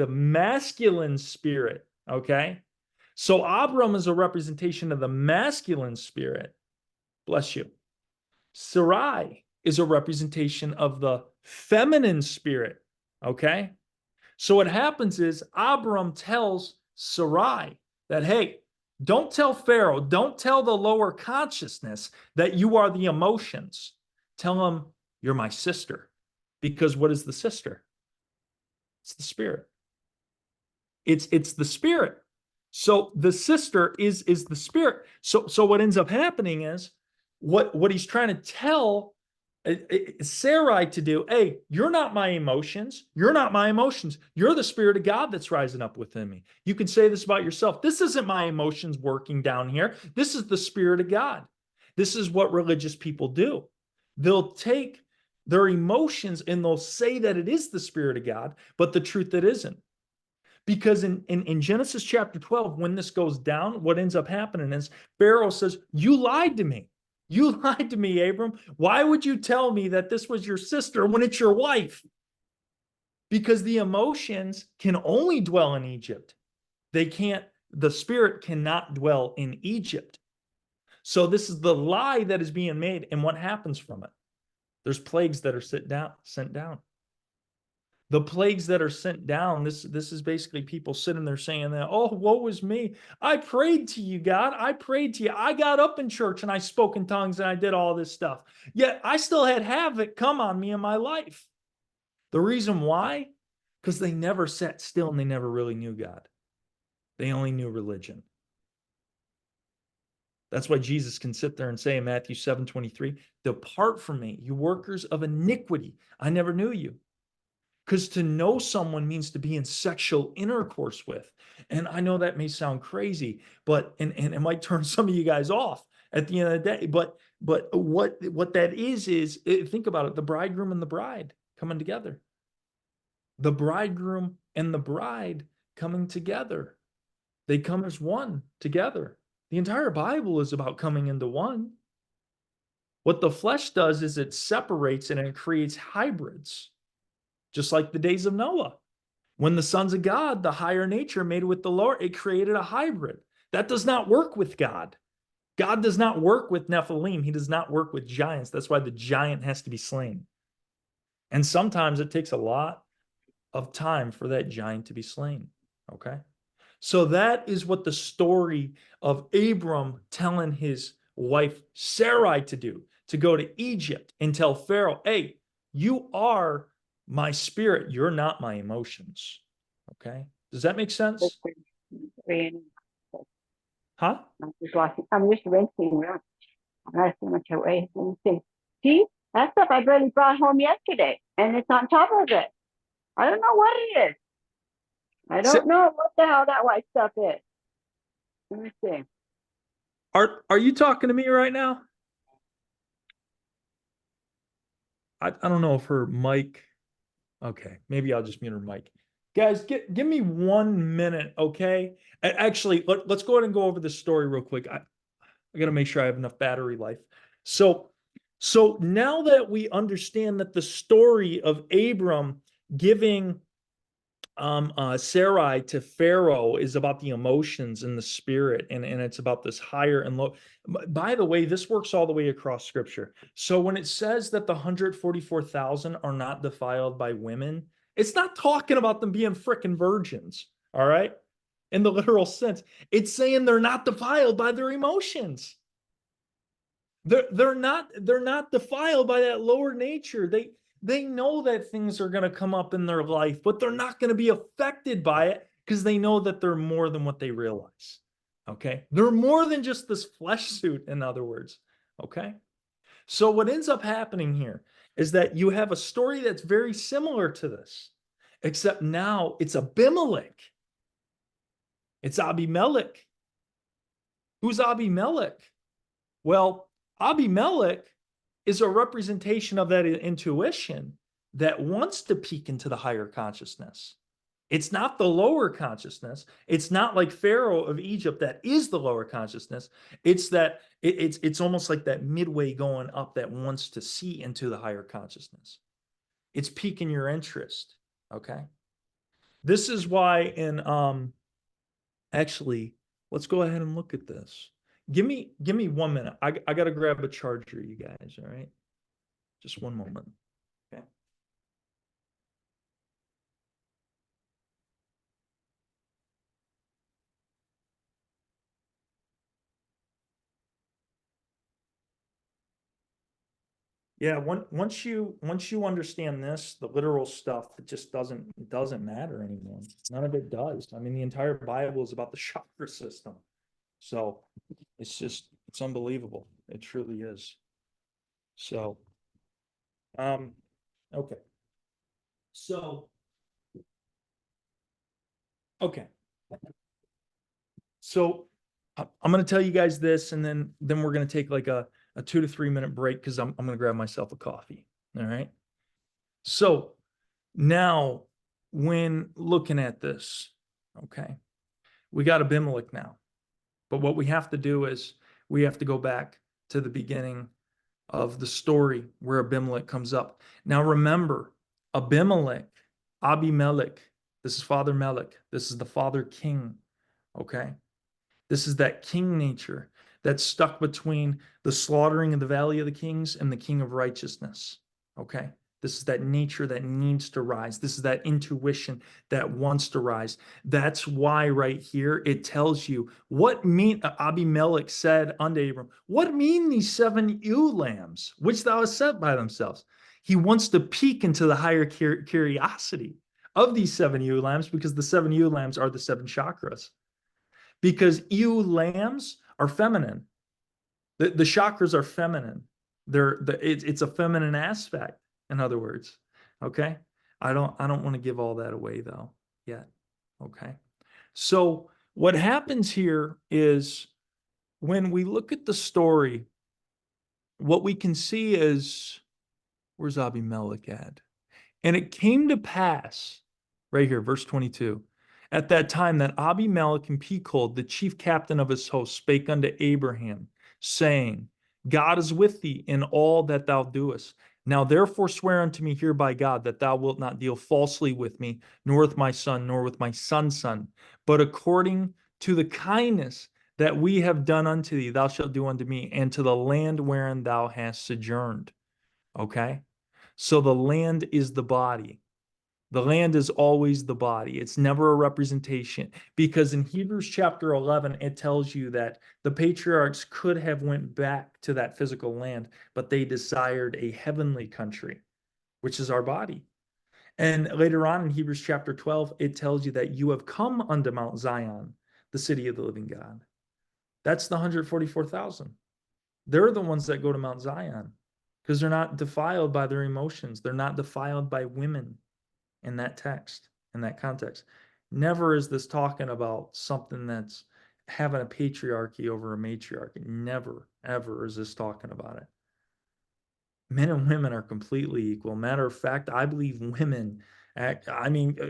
masculine spirit. Okay. So Abram is a representation of the masculine spirit. Bless you. Sarai is a representation of the feminine spirit. Okay. So what happens is Abram tells Sarai that, hey, don't tell Pharaoh, don't tell the lower consciousness that you are the emotions. Tell him you're my sister. Because what is the sister? It's the spirit. It's the spirit. So the sister is the spirit. So what ends up happening is what he's trying to tell Sarai to do, hey, you're not my emotions. You're not my emotions. You're the spirit of God that's rising up within me. You can say this about yourself. This isn't my emotions working down here. This is the spirit of God. This is what religious people do. They'll take their emotions and they'll say that it is the spirit of God, but the truth it isn't. Because in Genesis chapter 12, when this goes down, what ends up happening is Pharaoh says, you lied to me. You lied to me, Abram. Why would you tell me that this was your sister when it's your wife? Because the emotions can only dwell in Egypt. The spirit cannot dwell in Egypt. So this is the lie that is being made. And what happens from it? There's plagues that are sent down. The plagues that are sent down, this is basically people sitting there saying that, oh, woe is me. I prayed to you, God. I prayed to you. I got up in church and I spoke in tongues and I did all this stuff. Yet I still had havoc come on me in my life. The reason why? Because they never sat still and they never really knew God. They only knew religion. That's why Jesus can sit there and say in Matthew 7:23, depart from me, you workers of iniquity. I never knew you. Because to know someone means to be in sexual intercourse with. And I know that may sound crazy, but and it might turn some of you guys off at the end of the day. But what that is think about it, the bridegroom and the bride coming together. The bridegroom and the bride coming together. They come as one together. The entire Bible is about coming into one. What the flesh does is it separates and it creates hybrids. Just like the days of Noah. When the sons of God, the higher nature made with the lower, it created a hybrid. That does not work with God. God does not work with Nephilim. He does not work with giants. That's why the giant has to be slain. And sometimes it takes a lot of time for that giant to be slain. Okay? So that is what the story of Abram telling his wife Sarai to do, to go to Egypt and tell Pharaoh, hey, you are my spirit, you're not my emotions. Okay? Does that make sense? Huh? I'm just rinsing around. I'm not so much away. See, that stuff I barely brought home yesterday, and it's on top of it. I don't know what it is. I don't know what the hell that white stuff is. Let me see. Are you talking to me right now? I don't know if her mic. Okay, maybe I'll just mute her mic. Guys, give me 1 minute, okay? Actually, let's go ahead and go over this story real quick. I got to make sure I have enough battery life. So now that we understand that the story of Abram giving Sarai to Pharaoh is about the emotions and the spirit, and it's about this higher and low. By the way, this works all the way across scripture. So when it says that the 144,000 are not defiled by women, it's not talking about them being frickin' virgins, all right? In the literal sense, it's saying they're not defiled by their emotions. They're not defiled by that lower nature. They know that things are going to come up in their life, but they're not going to be affected by it because they know that they're more than what they realize. Okay? They're more than just this flesh suit, in other words. Okay? So what ends up happening here is that you have a story that's very similar to this, except now it's Abimelech. It's Abimelech. Who's Abimelech? Well, Abimelech is a representation of that intuition that wants to peek into the higher consciousness. It's not the lower consciousness. It's not like Pharaoh of Egypt that is the lower consciousness. It's that it's almost like that midway going up that wants to see into the higher consciousness. It's piquing your interest. Okay. This is why actually, let's go ahead and look at this. Give me 1 minute. I got to grab a charger, you guys. All right. Just one moment. Okay. Yeah, once you understand this, the literal stuff, it just doesn't matter anymore. None of it does. I mean, the entire Bible is about the chakra system. So it's unbelievable. It truly is. So, okay. So, okay. So I'm going to tell you guys this, and then we're going to take like a 2 to 3 minute break because I'm going to grab myself a coffee. All right. So now when looking at this, okay, we got Abimelech now. But what we have to do is we have to go back to the beginning of the story where Abimelech comes up. Now remember, Abimelech, this is Father Melech, this is the father king, okay? This is that king nature that's stuck between the slaughtering of the valley of the kings and the king of righteousness, okay? This is that nature that needs to rise. This is that intuition that wants to rise. That's why right here it tells you what Abimelech said unto Abram, what mean these 7 ewe lambs, which thou hast set by themselves? He wants to peek into the higher curiosity of these 7 ewe lambs because the 7 ewe lambs are the 7 chakras. Because ewe lambs are feminine The chakras are feminine. It's a feminine aspect, in other words. Okay. I don't want to give all that away though yet. Okay. So what happens here is when we look at the story, what we can see is, where's Abimelech at? And it came to pass, right here, verse 22, at that time that Abimelech and Pekod, the chief captain of his host, spake unto Abraham, saying, God is with thee in all that thou doest. Now therefore swear unto me here by God that thou wilt not deal falsely with me, nor with my son, nor with my son's son, but according to the kindness that we have done unto thee, thou shalt do unto me, and to the land wherein thou hast sojourned. Okay? So the land is the body. The land is always the body. It's never a representation, because in Hebrews chapter 11, it tells you that the patriarchs could have went back to that physical land, but they desired a heavenly country, which is our body. And later on in Hebrews chapter 12, it tells you that you have come unto Mount Zion, the city of the living God. That's the 144,000. They're the ones that go to Mount Zion because they're not defiled by their emotions. They're not defiled by women in that text, in that context. Never is this talking about something that's having a patriarchy over a matriarchy. Never, ever is this talking about it. Men and women are completely equal. Matter of fact, I believe women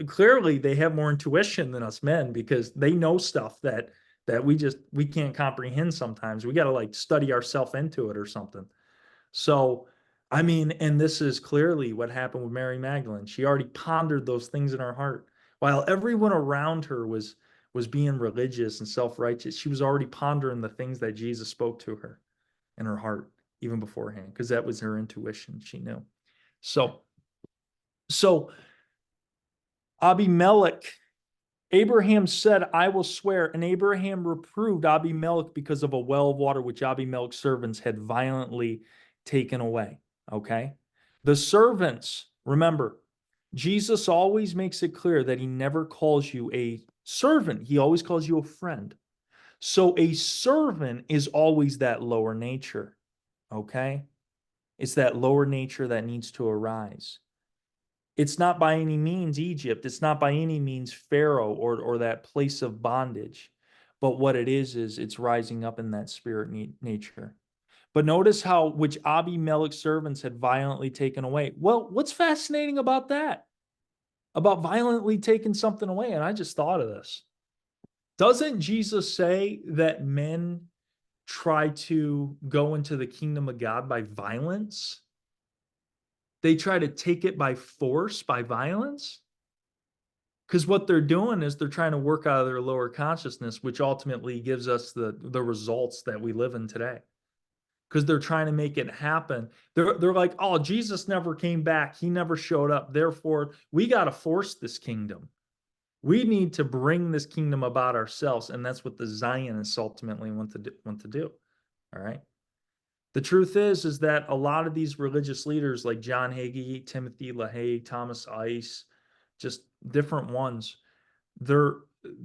clearly they have more intuition than us men because they know stuff that we can't comprehend sometimes. We got to like study ourselves into it or something. So, and this is clearly what happened with Mary Magdalene. She already pondered those things in her heart. While everyone around her was being religious and self-righteous, she was already pondering the things that Jesus spoke to her in her heart even beforehand, because that was her intuition. She knew. So Abimelech, Abraham said, I will swear. And Abraham reproved Abimelech because of a well of water which Abimelech's servants had violently taken away. Okay. The servants, remember, Jesus always makes it clear that he never calls you a servant. He always calls you a friend. So a servant is always that lower nature. Okay. It's that lower nature that needs to arise. It's not by any means Egypt. It's not by any means Pharaoh or that place of bondage. But what it is it's rising up in that spirit nature. But notice how which Abimelech's servants had violently taken away. Well, what's fascinating about that? About violently taking something away? And I just thought of this. Doesn't Jesus say that men try to go into the kingdom of God by violence? They try to take it by force, by violence. Because what they're doing is they're trying to work out of their lower consciousness, which ultimately gives us the results that we live in today. Because they're trying to make it happen. They're like, oh, Jesus never came back. He never showed up. Therefore, we got to force this kingdom. We need to bring this kingdom about ourselves. And that's what the Zionists ultimately want to do. All right. The truth is that a lot of these religious leaders like John Hagee, Timothy LaHaye, Thomas Ice, just different ones, they're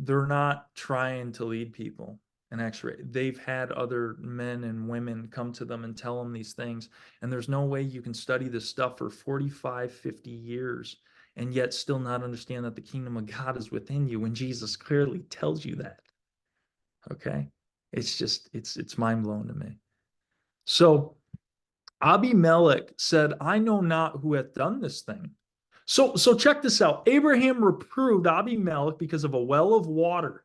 not trying to lead people. And actually, they've had other men and women come to them and tell them these things. And there's no way you can study this stuff for 45, 50 years and yet still not understand that the kingdom of God is within you when Jesus clearly tells you that. Okay? It's just, it's mind-blowing to me. So Abimelech said, I know not who hath done this thing. So check this out. Abraham reproved Abimelech because of a well of water,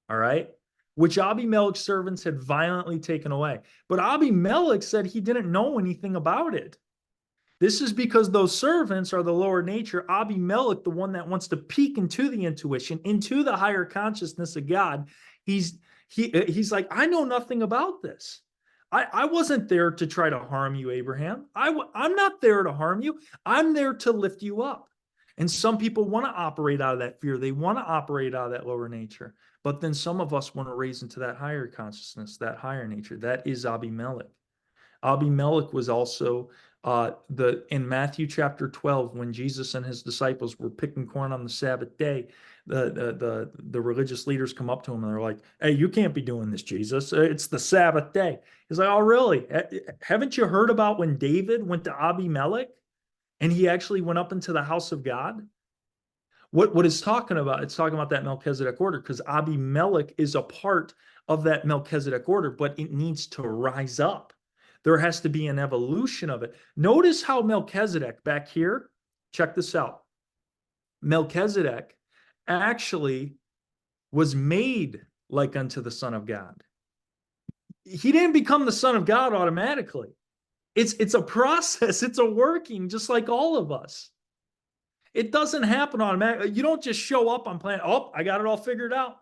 all right, which Abimelech's servants had violently taken away. But Abimelech said he didn't know anything about it. This is because those servants are the lower nature. Abimelech, the one that wants to peek into the intuition, into the higher consciousness of God, he's like, I know nothing about this. I wasn't there to try to harm you, Abraham. I'm not there to harm you. I'm there to lift you up. And some people want to operate out of that fear. They want to operate out of that lower nature. But then some of us want to raise into that higher consciousness, that higher nature. That is Abimelech. Abimelech was also in Matthew chapter 12, when Jesus and his disciples were picking corn on the Sabbath day, the religious leaders come up to him and they're like, "Hey, you can't be doing this, Jesus. It's the Sabbath day." He's like, "Oh, really? Haven't you heard about when David went to Abimelech and he actually went up into the house of God?" What it's talking about, it's talking about that Melchizedek order, because Abimelech is a part of that Melchizedek order, but it needs to rise up. There has to be an evolution of it. Notice how Melchizedek back here, check this out. Melchizedek actually was made like unto the Son of God. He didn't become the Son of God automatically. It's a process, it's a working, just like all of us. It doesn't happen automatically. You don't just show up on planet, "Oh, I got it all figured out."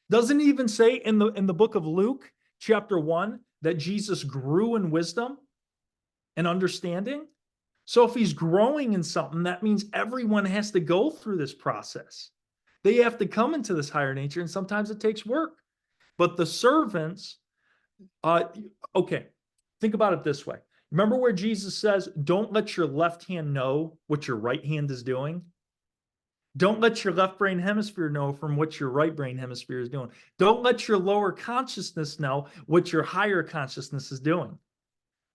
Doesn't it even say in the book of Luke, chapter 1, that Jesus grew in wisdom and understanding? So if he's growing in something, that means everyone has to go through this process. They have to come into this higher nature, and sometimes it takes work. But the servants, okay, think about it this way. Remember where Jesus says, "Don't let your left hand know what your right hand is doing"? Don't let your left brain hemisphere know from what your right brain hemisphere is doing. Don't let your lower consciousness know what your higher consciousness is doing.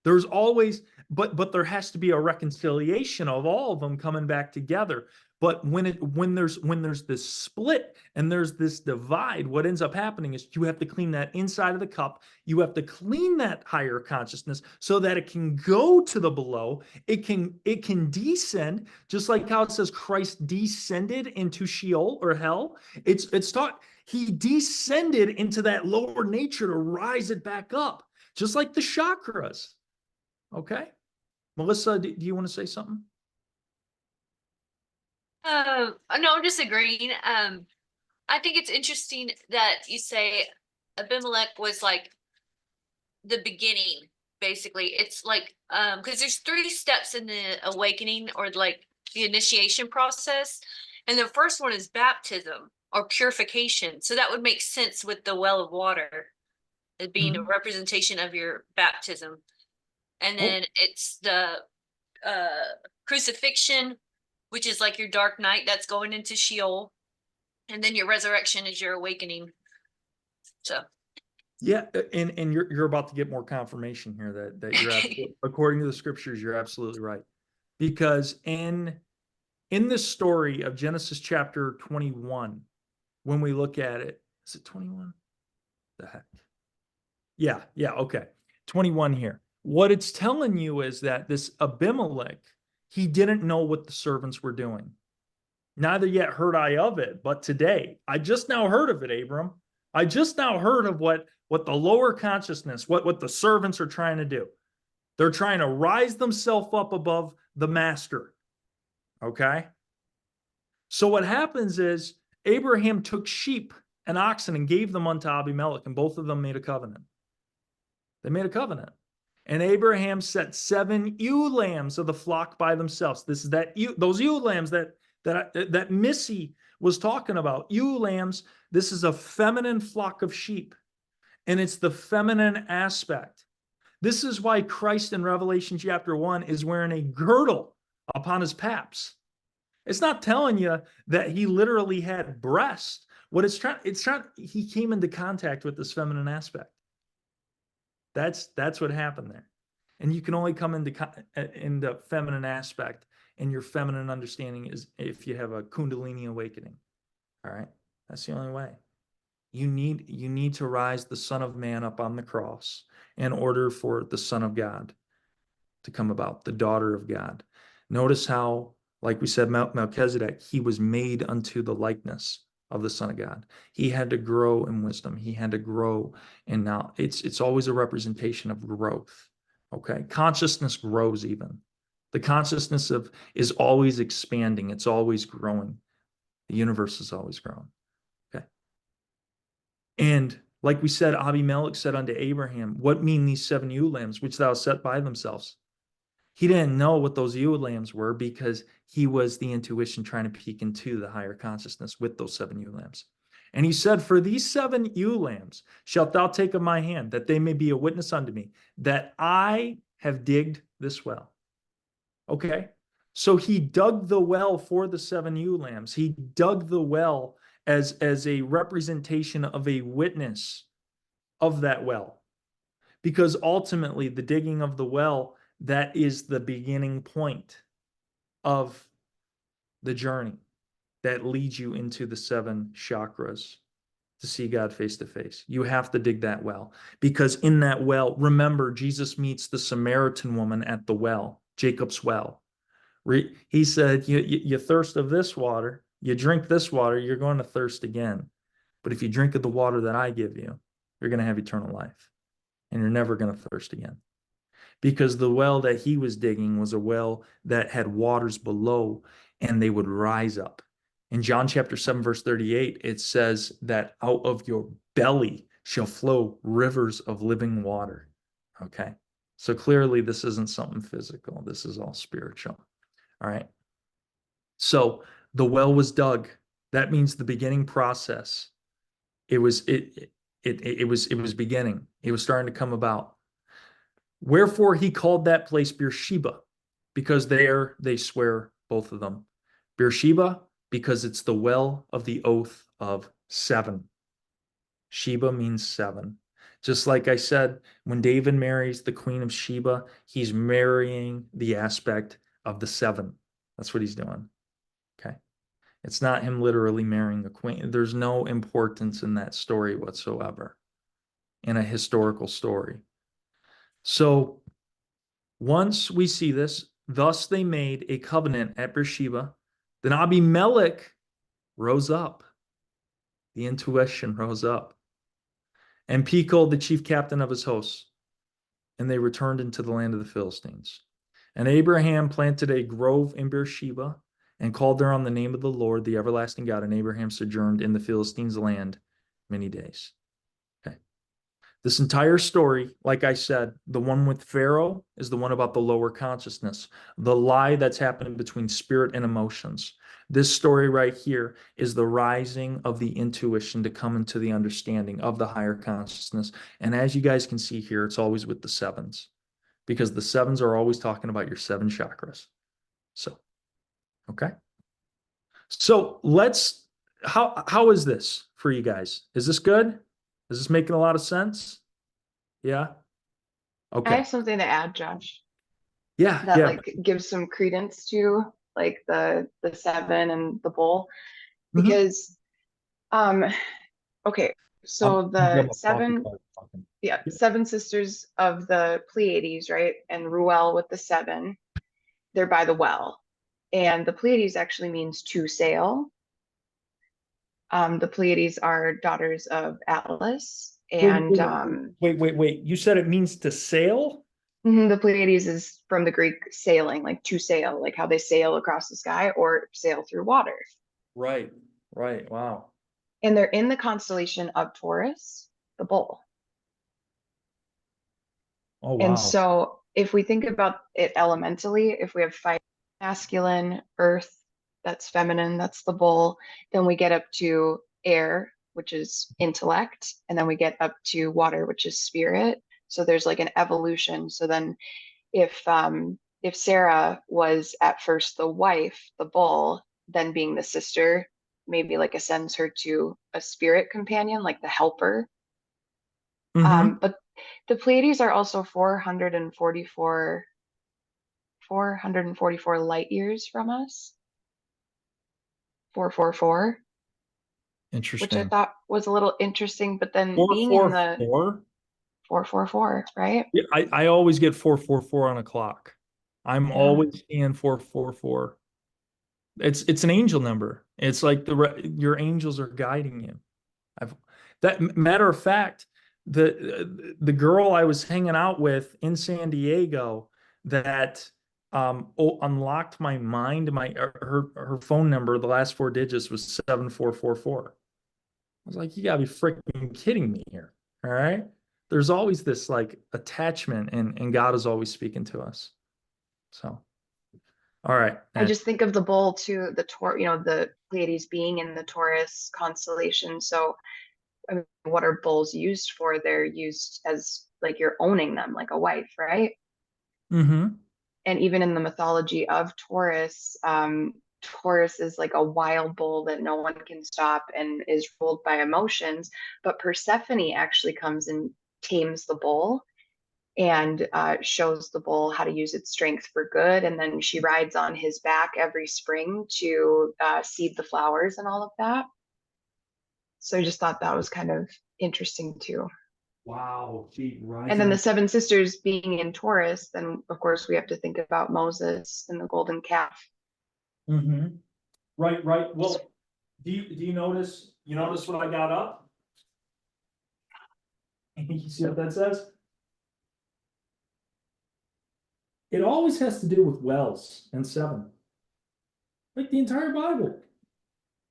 There's always, but there has to be a reconciliation of all of them coming back together. But when there's this split and there's this divide, what ends up happening is you have to clean that inside of the cup. You have to clean that higher consciousness so that it can go to the below. It can descend, just like how it says Christ descended into Sheol or hell. It's taught he descended into that lower nature to rise it back up, just like the chakras. Okay. Melissa, do you want to say something? No, I'm just agreeing. I think it's interesting that you say Abimelech was like the beginning, basically. It's like, because there's 3 steps in the awakening, or like the initiation process. And the first one is baptism or purification. So that would make sense with the well of water, it being a representation of your baptism. And then it's the crucifixion, which is like your dark night that's going into Sheol. And then your resurrection is your awakening. So Yeah, and you're about to get more confirmation here that you're according to the scriptures, you're absolutely right. Because in this story of Genesis chapter 21, when we look at it, is it 21? The heck? Yeah, okay. 21 here. What it's telling you is that this Abimelech, he didn't know what the servants were doing. Neither yet heard I of it, but today I just now heard of it, Abram. I just now heard of what the lower consciousness, what the servants are trying to do. They're trying to rise themselves up above the master. Okay? So what happens is Abraham took sheep and oxen and gave them unto Abimelech, and both of them made a covenant. They made a covenant. And Abraham set 7 ewe lambs of the flock by themselves. This is those ewe lambs that Missy was talking about. Ewe lambs, this is a feminine flock of sheep. And it's the feminine aspect. This is why Christ in Revelation chapter 1 is wearing a girdle upon his paps. It's not telling you that he literally had breasts. What it's trying, he came into contact with this feminine aspect. That's what happened there. And you can only come into feminine aspect, and your feminine understanding is if you have a Kundalini awakening. All right? That's the only way. You need to rise the Son of Man up on the cross in order for the Son of God to come about, the daughter of God. Notice how, like we said, Melchizedek, he was made unto the likeness of the Son of God. He had to grow in wisdom. He had to grow in knowledge. It's always a representation of growth. Okay, consciousness grows even. The consciousness is always expanding. It's always growing. The universe is always growing. Okay. And like we said, Abimelech said unto Abraham, "What mean these 7 ewe lambs which thou set by themselves?" He didn't know what those ewe lambs were because he was the intuition trying to peek into the higher consciousness with those 7 ewe lambs. And he said, "For these 7 ewe lambs shalt thou take of my hand, that they may be a witness unto me, that I have digged this well. Okay. So he dug the well for the 7 ewe lambs. He dug the well as a representation of a witness of that well. Because ultimately, the digging of the well, that is the beginning point of the journey that leads you into the 7 chakras to see God face to face. You have to dig that well, because in that well, remember, Jesus meets the Samaritan woman at the well, Jacob's well. He said, you thirst of this water, you drink this water, you're going to thirst again. But if you drink of the water that I give you, you're going to have eternal life, and you're never going to thirst again. Because the well that he was digging was a well that had waters below, and they would rise up. In John chapter 7, verse 38, it says that out of your belly shall flow rivers of living water. Okay. So clearly this isn't something physical. This is all spiritual. All right. So the well was dug. That means the beginning process. It was beginning. It was starting to come about. Wherefore he called that place Beersheba, because there they swear, both of them. Beersheba, because it's the well of the oath of 7. Sheba means 7. Just like I said, when David marries the queen of Sheba, he's marrying the aspect of the 7. That's what he's doing. Okay. It's not him literally marrying a queen. There's no importance in that story whatsoever, in a historical story. So once we see this, thus they made a covenant at Beersheba. Then Abimelech rose up. The intuition rose up. And Pichol, the chief captain of his hosts. And they returned into the land of the Philistines. And Abraham planted a grove in Beersheba and called there on the name of the Lord, the everlasting God. And Abraham sojourned in the Philistines' land many days. Okay. This entire story, like I said, the one with Pharaoh is the one about the lower consciousness, the lie that's happening between spirit and emotions. This story right here is the rising of the intuition to come into the understanding of the higher consciousness. And as you guys can see here, it's always with the 7s, because the 7s are always talking about your 7 chakras. So, okay. So how is this for you guys? Is this good? Is this making a lot of sense? Yeah. I Okay. have something to add, Josh, Yeah. that Yeah. like gives some credence to like the 7 and the bull, Mhm. because okay, so I'll grab the a coffee 7, cup. yeah, Yeah. 7 sisters of the Pleiades, right? And Ruel with the 7, they're by the well. And the Pleiades actually means to sail. The Pleiades are daughters of Atlas, and Wait. You said it means to sail? the Pleiades is from the Greek sailing, like to sail, like how they sail across the sky or sail through water. Right. Wow. And they're in the constellation of Taurus, the bull. Oh, And wow. so if we think about it elementally, if we have fire, masculine, earth, that's feminine, that's the bull, then we get up to air, which is intellect, and then we get up to water, which is spirit. So there's like an evolution. So then if Sarah was at first the wife, the bull, then being the sister, maybe like ascends her to a spirit companion, like the helper. Mhm. But the Pleiades are also 444 light years from us. 444, which I Interesting. thought was a little interesting, but then Four, being in four, the four. 444, right? Yeah, I always get 444 on a clock. I'm Yeah. always seeing 444. It's an angel number. It's like your angels are guiding you. Matter of fact, the girl I was hanging out with in San Diego that unlocked my mind, her phone number, the last 4 digits was 7444. I was like, you gotta be freaking kidding me here. All right. There's always this like attachment, and God is always speaking to us. So, all right. I just think of the bull to the the Pleiades being in the Taurus constellation. So, I mean, what are bulls used for? They're used as like you're owning them like a wife, right? Mm-hmm. And even in the mythology of Taurus, Taurus is like a wild bull that no one can stop and is ruled by emotions. But Persephone actually comes and tames the bull and shows the bull how to use its strength for good. And then she rides on his back every spring to seed the flowers and all of that. So I just thought that was kind of interesting too. Wow. She rides And then on the seven sisters being in Taurus, then of course we have to think about Moses and the golden calf. Mm-hmm. Right, right. Well, do you notice what I got up? You see what that says? It always has to do with wells and seven. Like the entire Bible.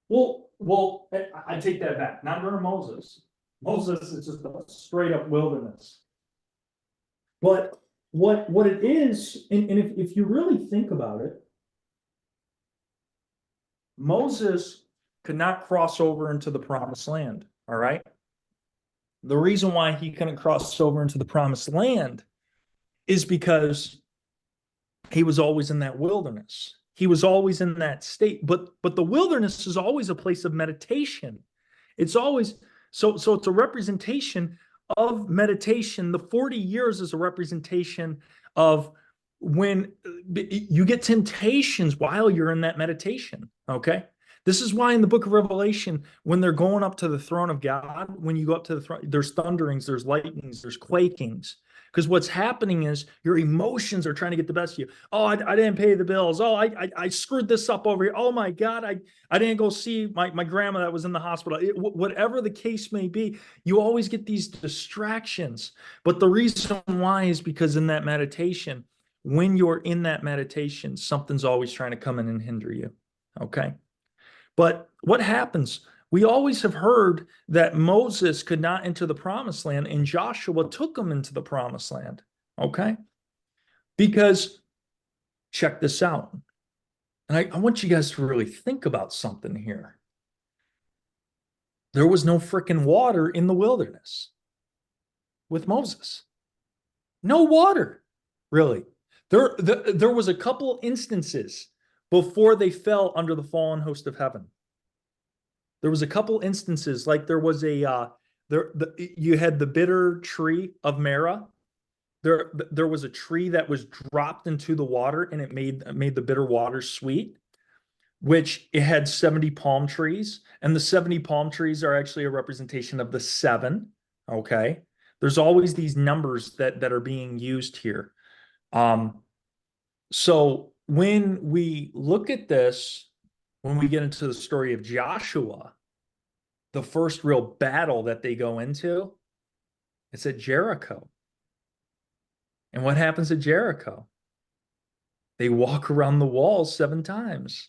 Well, I take that back. Not during Moses. Moses is just a straight up wilderness. But what it is, and if you really think about it, Moses could not cross over into the promised land. All right. The reason why he couldn't cross over into the promised land is because he was always in that wilderness. He was always in that state. But the wilderness is always a place of meditation. It's always so it's a representation of meditation. The 40 years is a representation of when you get temptations while you're in that meditation. Okay. This is why in the book of Revelation, when they're going up to the throne of God, when you go up to the throne, there's thunderings, there's lightnings, there's quakings. Because what's happening is your emotions are trying to get the best of you. Oh, I didn't pay the bills. Oh, I screwed this up over here. Oh my God, I didn't go see my grandma that was in the hospital. Whatever the case may be, you always get these distractions. But the reason why is because in that meditation, when you're in that meditation, something's always trying to come in and hinder you. Okay. But what happens? We always have heard that Moses could not enter the promised land and Joshua took him into the promised land. Okay. Because check this out. And I want you guys to really think about something here. There was no freaking water in the wilderness with Moses. No water, really. There was a couple instances before they fell under the fallen host of heaven. There was a couple instances, like there was you had the bitter tree of Marah. There was a tree that was dropped into the water and it made the bitter water sweet, which it had 70 palm trees. And the 70 palm trees are actually a representation of the seven. Okay. There's always these numbers that are being used here. So when we look at this, when we get into the story of Joshua, the first real battle that they go into, it's at Jericho. And what happens at Jericho? They walk around the walls 7 times.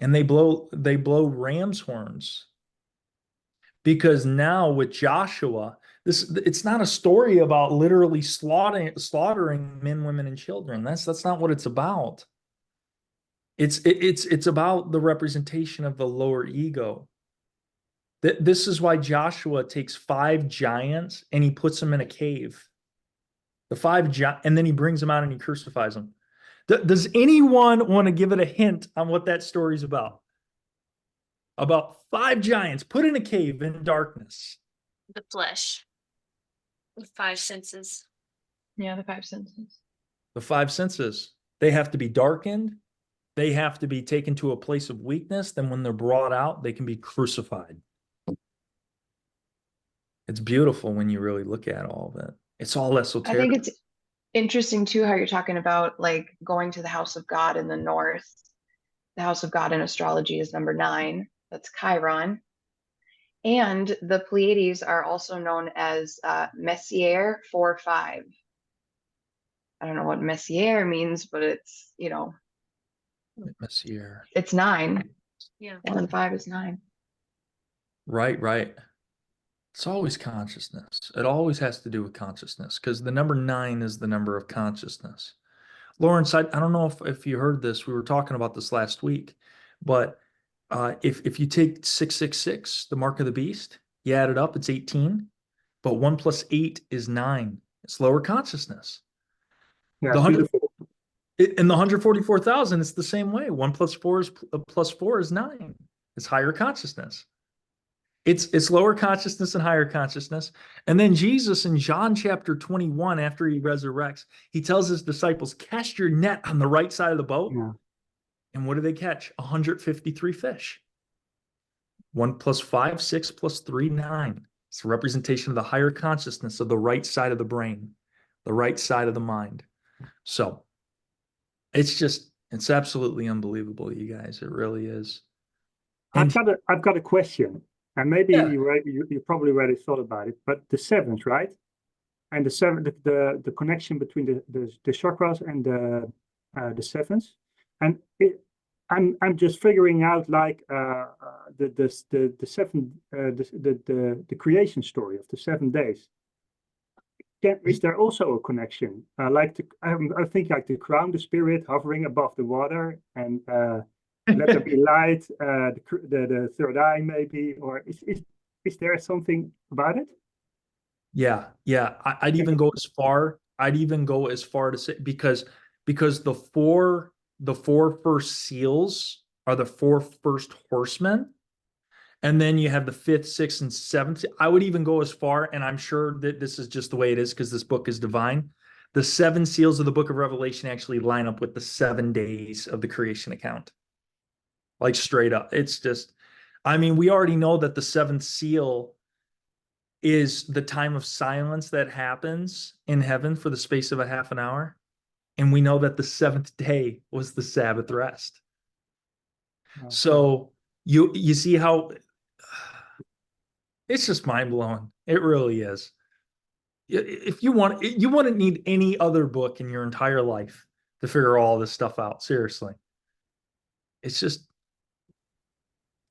And they blow ram's horns. Because now with Joshua, it's not a story about literally slaughtering men, women, and children. That's not what it's about. It's about the representation of the lower ego. This is why Joshua takes 5 giants and he puts them in a cave. And then he brings them out and he crucifies them. Does anyone want to give it a hint on what that story is about? About 5 giants put in a cave in darkness. The flesh. The 5 senses. Yeah, the 5 senses. The 5 senses. They have to be darkened. They have to be taken to a place of weakness. Then when they're brought out, they can be crucified. It's beautiful when you really look at all of it. It's all I esoteric. think it's interesting too how you're talking about like going to the house of God in the north. The house of God in astrology is number 9. That's Chiron. And the Pleiades are also known as Messier 4-5. I don't know what Messier means, but it's, Messier. it's 9. Yeah. 1 and 5 is 9. Right. It's always consciousness. It always has to do with consciousness because the number 9 is the number of consciousness. Lawrence, I don't know if you heard this. We were talking about this last week, but if you take 666, the mark of the beast, you add it up, it's 18. But 1 + 8 is 9. It's lower consciousness. Yeah, The 100 beautiful. in the 144,000, it's the same way. 1 plus 4 is plus 4 is 9. It's higher consciousness. It's lower consciousness and higher consciousness. And then Jesus in John chapter 21, after he resurrects, he tells his disciples, cast your net on the right side of the boat. Yeah. And what do they catch? 153 fish. 1 plus 5, 6 plus 3, 9. It's a representation of the higher consciousness of the right side of the brain, the right side of the mind. So it's absolutely unbelievable, you guys. It really is. And I've got a question, and maybe yeah, you probably already thought about it, but the seventh, right? And the seven, the connection between the chakras and the sevens, and I'm just figuring out like the seven the creation story of the 7 days. Is there also a connection? I think like the crown, the spirit hovering above the water, and let there be light, the third eye maybe, or is there something about it? yeah, yeah. I'd even go as far. I'd even go as far to say because the four first seals are the four first horsemen. And then you have the fifth, sixth, and seventh. I would even go as far, and I'm sure that this is just the way it is because this book is divine. The 7 seals of the book of Revelation actually line up with the 7 days of the creation account. Like straight up. It's just, I mean, we already know that the 7th seal is the time of silence that happens in heaven for the space of a half an hour. And we know that the 7th day was the Sabbath rest. Okay. So you see how it's just mind blowing. It really is. If you wouldn't need any other book in your entire life to figure all this stuff out. Seriously. It's just,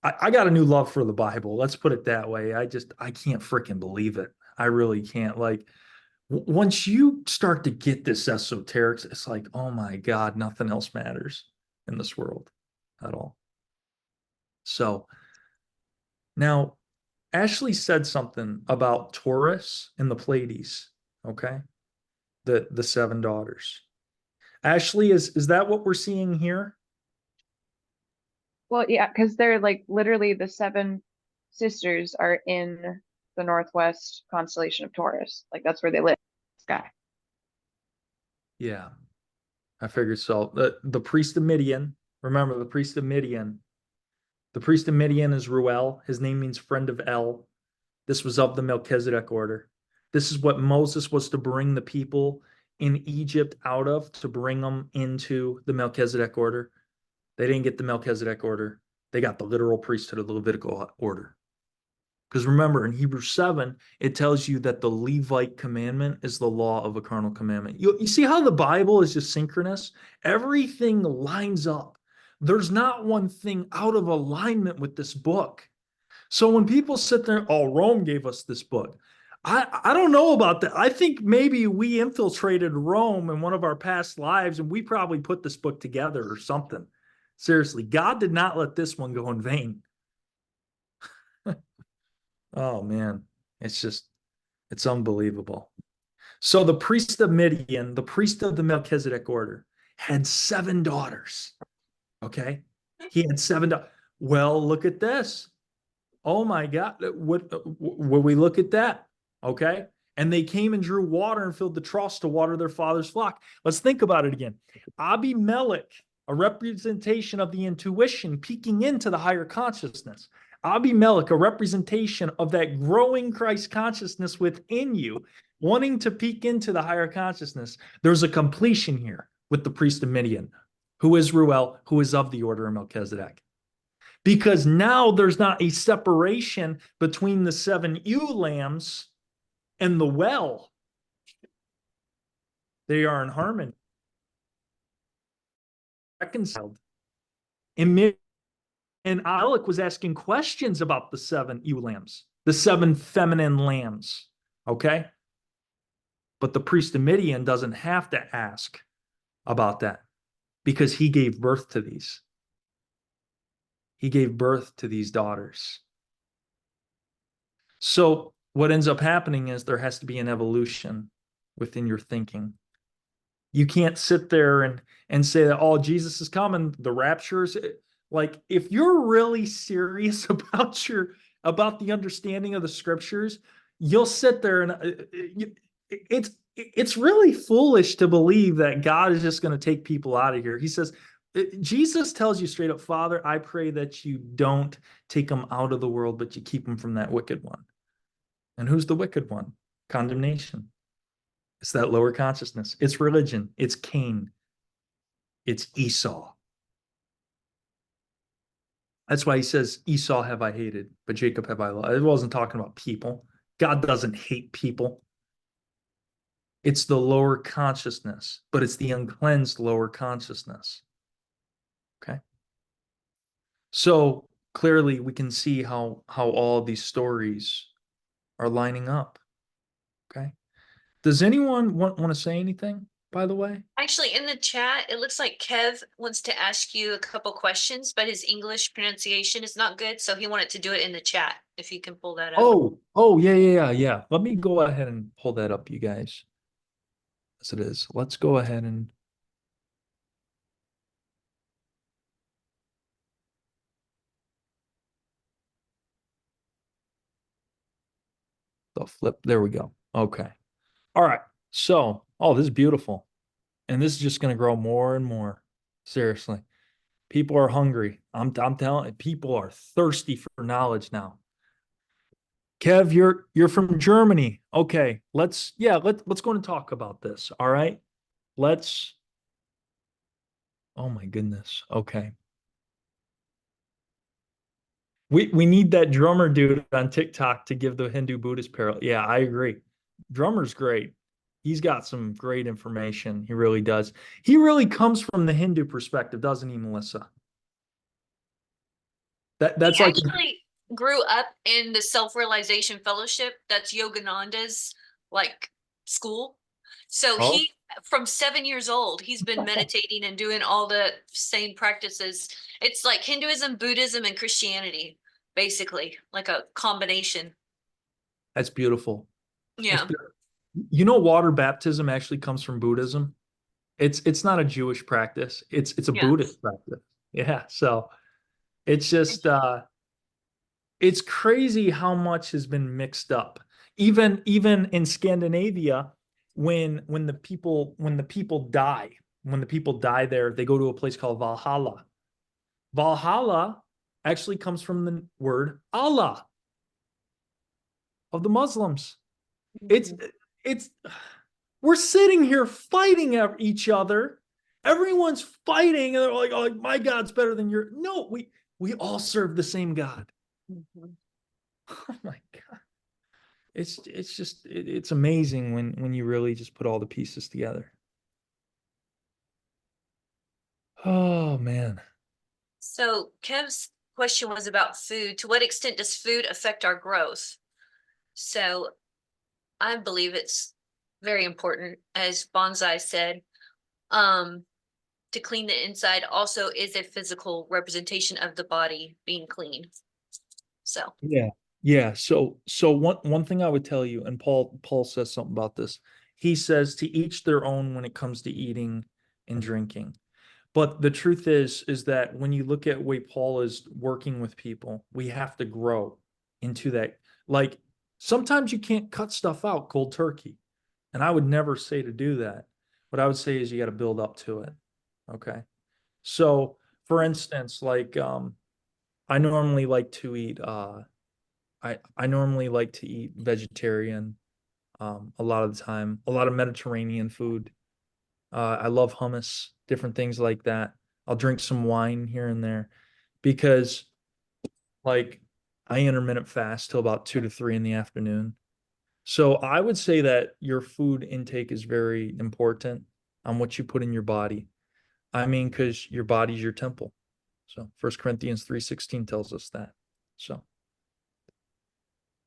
I got a new love for the Bible. Let's put it that way. I can't freaking believe it. I really can't. Like, once you start to get this esoterics, it's like, oh my God, nothing else matters in this world at all. So now, Ashley said something about Taurus and the Pleiades. Okay, the 7 daughters. Ashley, is that what we're seeing here? Well, yeah, because they're like literally the 7 sisters are in the northwest constellation of Taurus. Like that's where they live. Sky. Yeah, I figured so. The priest of Midian. Remember the priest of Midian. The priest of Midian is Ruel. His name means friend of El. This was of the Melchizedek order. This is what Moses was to bring the people in Egypt out of, to bring them into the Melchizedek order. They didn't get the Melchizedek order. They got the literal priesthood of the Levitical order. Because remember, in Hebrews 7, it tells you that the Levite commandment is the law of a carnal commandment. You see how the Bible is just synchronous? Everything lines up. There's not one thing out of alignment with this book. So when people sit there, oh, Rome gave us this book. I don't know about that. I think maybe we infiltrated Rome in one of our past lives and we probably put this book together or something. Seriously, God did not let this one go in vain. Oh man, it's unbelievable. So the priest of Midian, the priest of the Melchizedek order, had 7 daughters. Okay, he had 7 daughters. Well, look at this. Oh my God, what will we look at that? Okay. And they came and drew water and filled the troughs to water their father's flock. Let's think about it again. Abimelech, a representation of the intuition peeking into the higher consciousness. Abimelech, a representation of that growing Christ consciousness within you, wanting to peek into the higher consciousness. There's a completion here with the priest of Midian, who is Ruel, who is of the order of Melchizedek. Because now there's not a separation between the 7 ewe lambs and the well. They are in harmony, reconciled. And Alec was asking questions about the 7 ewe lambs, the 7 feminine lambs. Okay. But the priest of Midian doesn't have to ask about that because he gave birth to these. He gave birth to these daughters. So what ends up happening is there has to be an evolution within your thinking. You can't sit there and say that, oh, Jesus is coming, the rapture's like, if you're really serious about the understanding of the scriptures, you'll sit there and it's really foolish to believe that God is just going to take people out of here. He says, Jesus tells you straight up, Father, I pray that you don't take them out of the world, but you keep them from that wicked one. And who's the wicked one? Condemnation. It's that lower consciousness. It's religion. It's Cain. It's Esau. That's why he says, Esau have I hated, but Jacob have I loved. It wasn't talking about people. God doesn't hate people. It's the lower consciousness, but it's the uncleansed lower consciousness. Okay. So clearly we can see how all of these stories are lining up. Okay. Does anyone want to say anything, by the way? Actually, in the chat, it looks like Kev wants to ask you a couple questions, but his English pronunciation is not good, so he wanted to do it in the chat, if you can pull that up. Oh, yeah. Let me go ahead and pull that up, you guys. As it is. Let's go ahead and the flip. There we go. Okay. All right. So, oh, this is beautiful. And this is just going to grow more and more. Seriously. People are hungry. I'm telling you, people are thirsty for knowledge now. Kev, you're from Germany. Okay, let's go and talk about this. All right. Oh my goodness. Okay. We need that drummer dude on TikTok to give the Hindu Buddhist parallel. Yeah, I agree. Drummer's great. He's got some great information. He really does. He really comes from the Hindu perspective, doesn't he, Melissa? That's He like actually grew up in the Self-Realization Fellowship. That's Yogananda's like school. So oh, he, from 7 years old, he's been meditating and doing all the same practices. It's like Hinduism, Buddhism, and Christianity, basically, like a combination. that's beautiful. That's Yeah. beautiful. You know, water baptism actually comes from Buddhism. It's not a Jewish practice. It's a Yeah. Buddhist practice. Yeah. So it's just it's crazy how much has been mixed up. Even in Scandinavia, when the people die there, they go to a place called Valhalla. Valhalla actually comes from the word Allah of the Muslims. It's we're sitting here fighting each other. Everyone's fighting, and they're like, "Oh, my God's better than your." No, we all serve the same God. Oh my God. It's amazing when you really just put all the pieces together. Oh man. So Kev's question was about food. To what extent does food affect our growth? So I believe it's very important, as Banzi said, to clean the inside also is a physical representation of the body being clean. So Yeah. So one thing I would tell you, and Paul says something about this. He says to each their own when it comes to eating and drinking. But the truth is that when you look at the way Paul is working with people, we have to grow into that. Like sometimes you can't cut stuff out cold turkey. And I would never say to do that. What I would say is you got to build up to it. Okay. So for instance, like I normally like to eat I normally like to eat vegetarian a lot of the time, a lot of Mediterranean food. I love hummus, different things like that. I'll drink some wine here and there because, like, I intermittent fast till about 2 to 3 in the afternoon. So I would say that your food intake is very important on what you put in your body. I mean, because your body's your temple. So 1 Corinthians 3:16 tells us that. So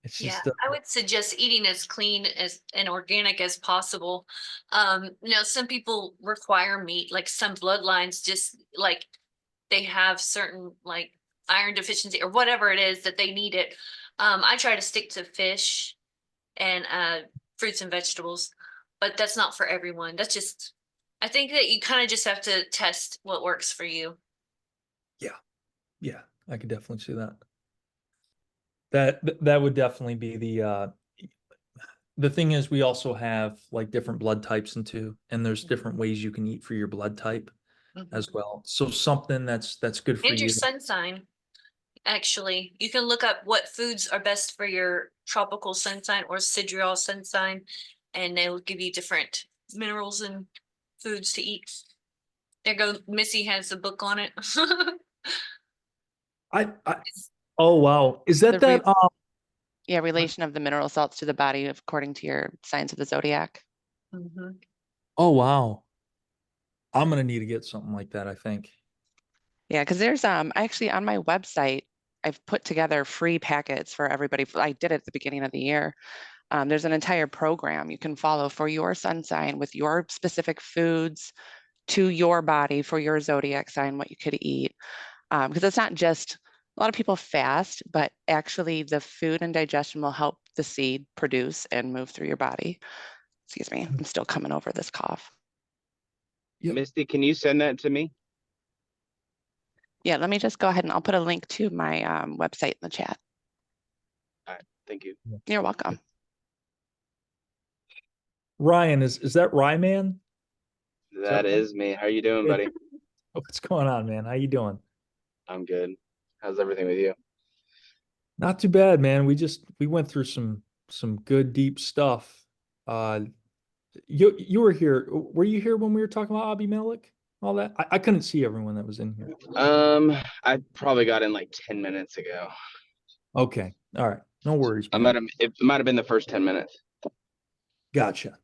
it's yeah, just I would suggest eating as clean as and organic as possible. Some people require meat, like some bloodlines just like they have certain like iron deficiency or whatever it is that they need it. I try to stick to fish and fruits and vegetables, but that's not for everyone. That's just I think that you kind of just have to test what works for you. Yeah, I could definitely see that. That would definitely be the thing is we also have like different blood types and there's different ways you can eat for your blood type as well. So something that's good for And your you. sun sign. Actually, you can look up what foods are best for your tropical sun sign or sidereal sun sign, and they will give you different minerals and foods to eat. There go Missy has a book on it. I oh wow. Is that The that relation of the mineral salts to the body according to your signs of the zodiac. Mhm. oh wow. I'm gonna need to get something like that, I think. Yeah, because there's actually on my website, I've put together free packets for everybody. I did it at the beginning of the year. There's an entire program you can follow for your sun sign with your specific foods to your body for your zodiac sign, what you could eat. Because it's not just a lot of people fast, but actually the food and digestion will help the seed produce and move through your body. Excuse me, I'm still coming over this cough. Yep. Misty, can you send that to me? Yeah, let me just go ahead and I'll put a link to my website in the chat. All right, thank you. You're welcome. Ryan, is that Ryman? That is me. How you doing, buddy? What's going on, man? How you doing? I'm good. How's everything with you? Not too bad, man. We went through some good deep stuff. You were here. Were you here when we were talking about Abimelech? All that? I couldn't see everyone that was in here. I probably got in like 10 minutes ago. Okay. All right. No worries, I man. it might have been the first 10 minutes. Gotcha.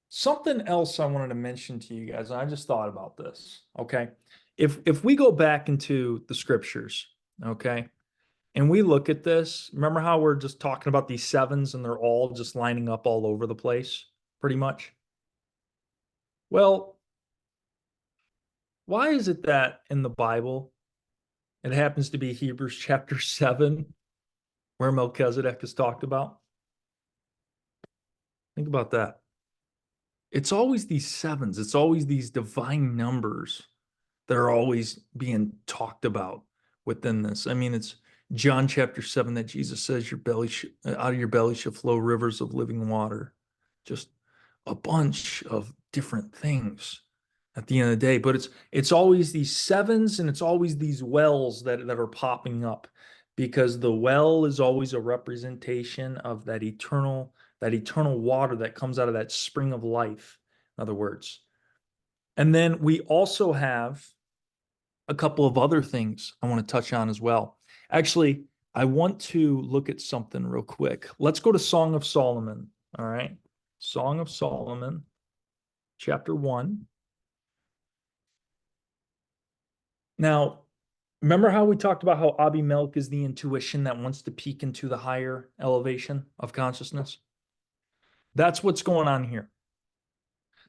Something else I wanted to mention to you guys, and I just thought about this. Okay. If we go back into the scriptures, okay, and we look at this, remember how we're just talking about these sevens and they're all just lining up all over the place, pretty much? Well, why is it that in the Bible, it happens to be Hebrews chapter 7, where Melchizedek is talked about? Think about that. It's always these sevens, it's always these divine numbers that are always being talked about within this. I mean, it's John chapter 7 that Jesus says your belly out of your belly shall flow rivers of living water. Just a bunch of different things at the end of the day, but it's always these sevens and it's always these wells that are popping up, because the well is always a representation of that eternal water that comes out of that spring of life, in other words. And then we also have a couple of other things I want to touch on as well. Actually, I want to look at something real quick. Let's go to Song of Solomon. All right. Song of Solomon, chapter 1. Now, remember how we talked about how Abimelech is the intuition that wants to peek into the higher elevation of consciousness? That's what's going on here.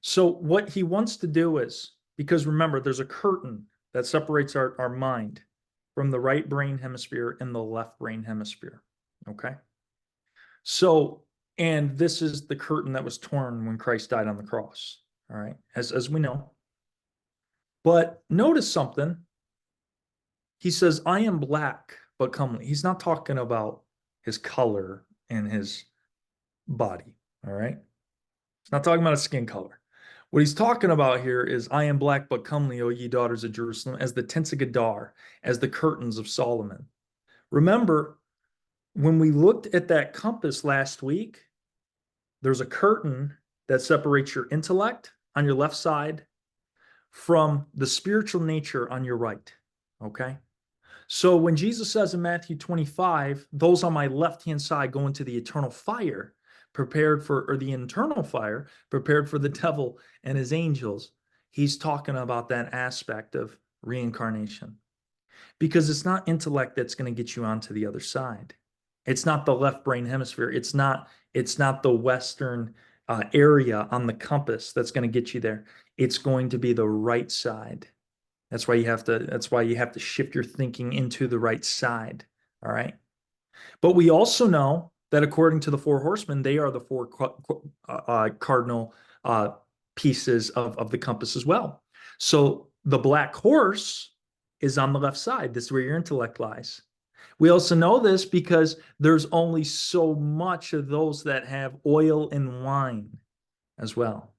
So what he wants to do is, because remember, there's a curtain that separates our mind from the right brain hemisphere and the left brain hemisphere. Okay. So, and this is the curtain that was torn when Christ died on the cross. All right. As we know. But notice something. He says, I am black, but comely. He's not talking about his color and his body. All right. He's not talking about his skin color. What he's talking about here is, I am black but comely, O ye daughters of Jerusalem, as the tents of Gadar, as the curtains of Solomon. Remember, when we looked at that compass last week, there's a curtain that separates your intellect on your left side from the spiritual nature on your right. Okay? So when Jesus says in Matthew 25, those on my left-hand side go into the eternal fire, prepared for, or the internal fire, prepared for the devil and his angels, he's talking about that aspect of reincarnation. Because it's not intellect that's going to get you onto the other side. It's not the left brain hemisphere. It's not the Western area on the compass that's going to get you there. It's going to be the right side. That's why you have to shift your thinking into the right side. All right. But we also know that according to the four horsemen, they are the four cardinal pieces of the compass as well. So the black horse is on the left side. This is where your intellect lies. We also know this because there's only so much of those that have oil and wine as well.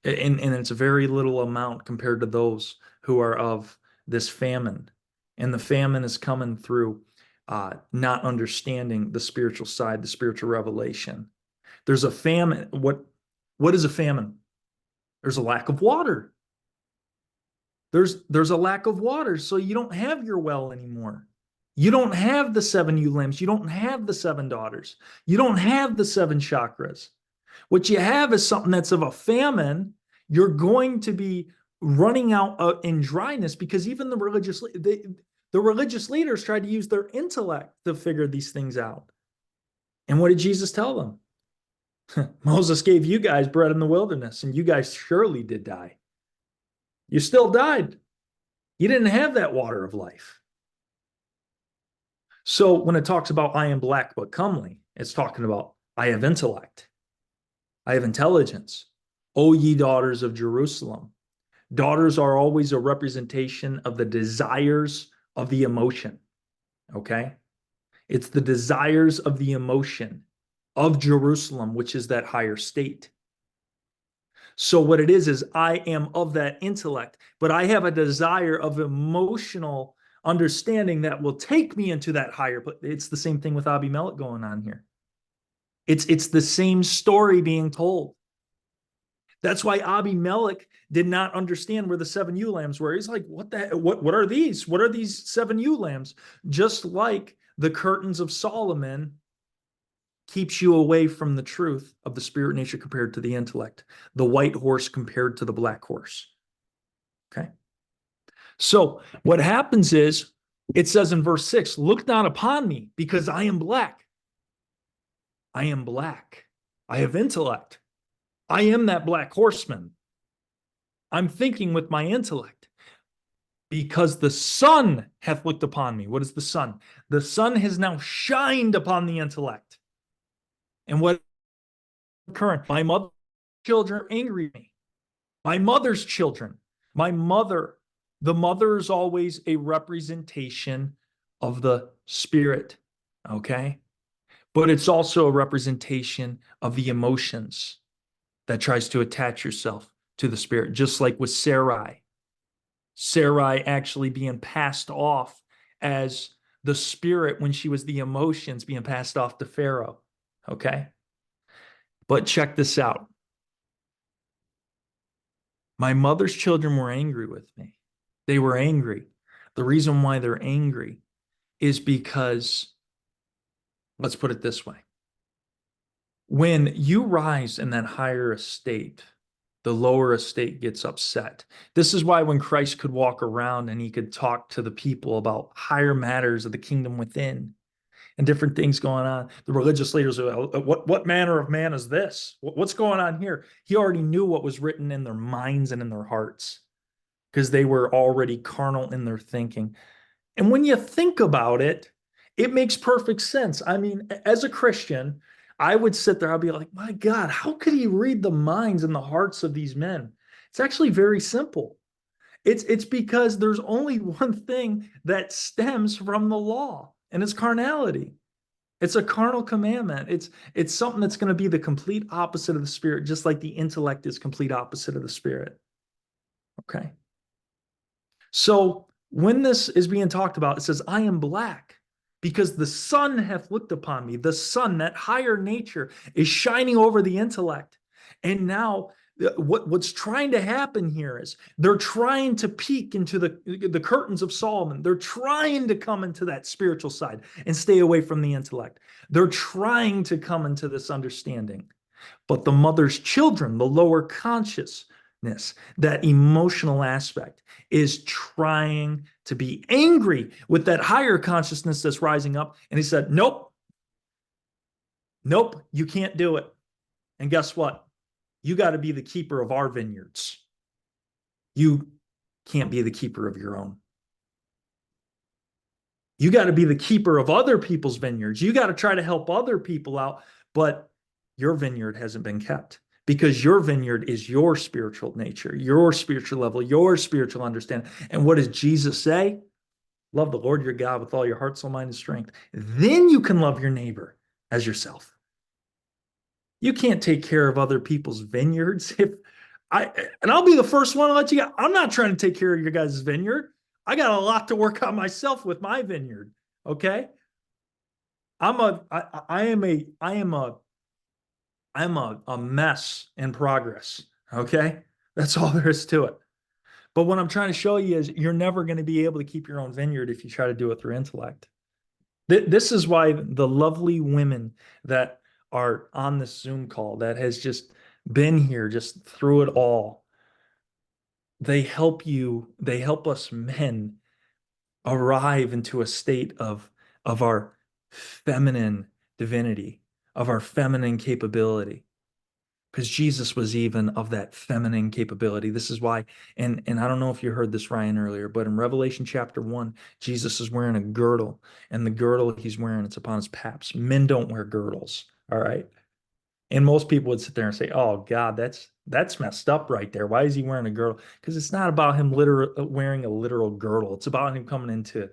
And it's a very little amount compared to those who are of this famine. And the famine is coming through not understanding the spiritual side, the spiritual revelation. There's a famine. What is a famine? There's a lack of water. There's a lack of water, so you don't have your well anymore. You don't have the 7 ewe lambs. You don't have the 7 daughters. You don't have the 7 chakras. What you have is something that's of a famine. You're going to be running out in dryness because even the religious leaders tried to use their intellect to figure these things out. And what did Jesus tell them? Moses gave you guys bread in the wilderness, and you guys surely did die. You still died. You didn't have that water of life. So when it talks about I am black but comely, it's talking about I have intellect. I have intelligence. O ye daughters of Jerusalem. Daughters are always a representation of the desires of the emotion. Okay? It's the desires of the emotion of Jerusalem, which is that higher state. So what it is I am of that intellect, but I have a desire of emotional understanding that will take me into that higher place. It's the same thing with Abimelech going on here. It's the same story being told. That's why Abimelech did not understand where the 7 ewe lambs were. He's like, what are these? What are these 7 ewe lambs? Just like the curtains of Solomon keeps you away from the truth of the spirit nature compared to the intellect, the white horse compared to the black horse. Okay. So what happens is, it says in verse 6, look not upon me because I am black. I am black. I have intellect. I am that black horseman. I'm thinking with my intellect because the sun hath looked upon me. What is the sun? The sun has now shined upon the intellect. And what current? My mother's children are angry at me. My mother's children. My mother. The mother is always a representation of the spirit. Okay? But it's also a representation of the emotions that tries to attach yourself to the spirit, just like with Sarai. Sarai actually being passed off as the spirit when she was the emotions being passed off to Pharaoh. Okay? But check this out. My mother's children were angry with me. They were angry. The reason why they're angry is because, let's put it this way. When you rise in that higher estate, the lower estate gets upset. This is why when Christ could walk around and he could talk to the people about higher matters of the kingdom within and different things going on, the religious leaders are, what manner of man is this? What's going on here? He already knew what was written in their minds and in their hearts because they were already carnal in their thinking. And when you think about it, it makes perfect sense. I mean, as a Christian, I would sit there, I'd be like, my God, how could he read the minds and the hearts of these men? It's actually very simple. It's because there's only one thing that stems from the law, and it's carnality. It's a carnal commandment. It's something that's going to be the complete opposite of the spirit, just like the intellect is complete opposite of the spirit. Okay. So when this is being talked about, it says, I am black because the sun hath looked upon me. The sun, that higher nature, is shining over the intellect. And now what's trying to happen here is they're trying to peek into the curtains of Solomon. They're trying to come into that spiritual side and stay away from the intellect. They're trying to come into this understanding. But the mother's children, the lower consciousness, that emotional aspect, is trying to be angry with that higher consciousness that's rising up. And he said, nope, you can't do it. And guess what? You got to be the keeper of our vineyards. You can't be the keeper of your own. You got to be the keeper of other people's vineyards. You got to try to help other people out, but your vineyard hasn't been kept because your vineyard is your spiritual nature, your spiritual level, your spiritual understanding. And what does Jesus say? Love the Lord your God with all your heart, soul, mind, and strength. Then you can love your neighbor as yourself. You can't take care of other people's vineyards. And I'll be the first one to let you go. I'm not trying to take care of your guys' vineyard. I got a lot to work on myself with my vineyard. Okay. I am a mess in progress. Okay. That's all there is to it. But what I'm trying to show you is you're never going to be able to keep your own vineyard if you try to do it through intellect. This is why the lovely women that are on this Zoom call that has just been here just through it all, they help us men arrive into a state of our feminine divinity, of our feminine capability. Because Jesus was even of that feminine capability. This is why, and I don't know if you heard this, Ryan, earlier, but in Revelation chapter 1, Jesus is wearing a girdle, and the girdle he's wearing, it's upon his paps. Men don't wear girdles, all right? And most people would sit there and say, oh, God, that's messed up right there. Why is he wearing a girdle? Because it's not about him wearing a literal girdle. It's about him coming into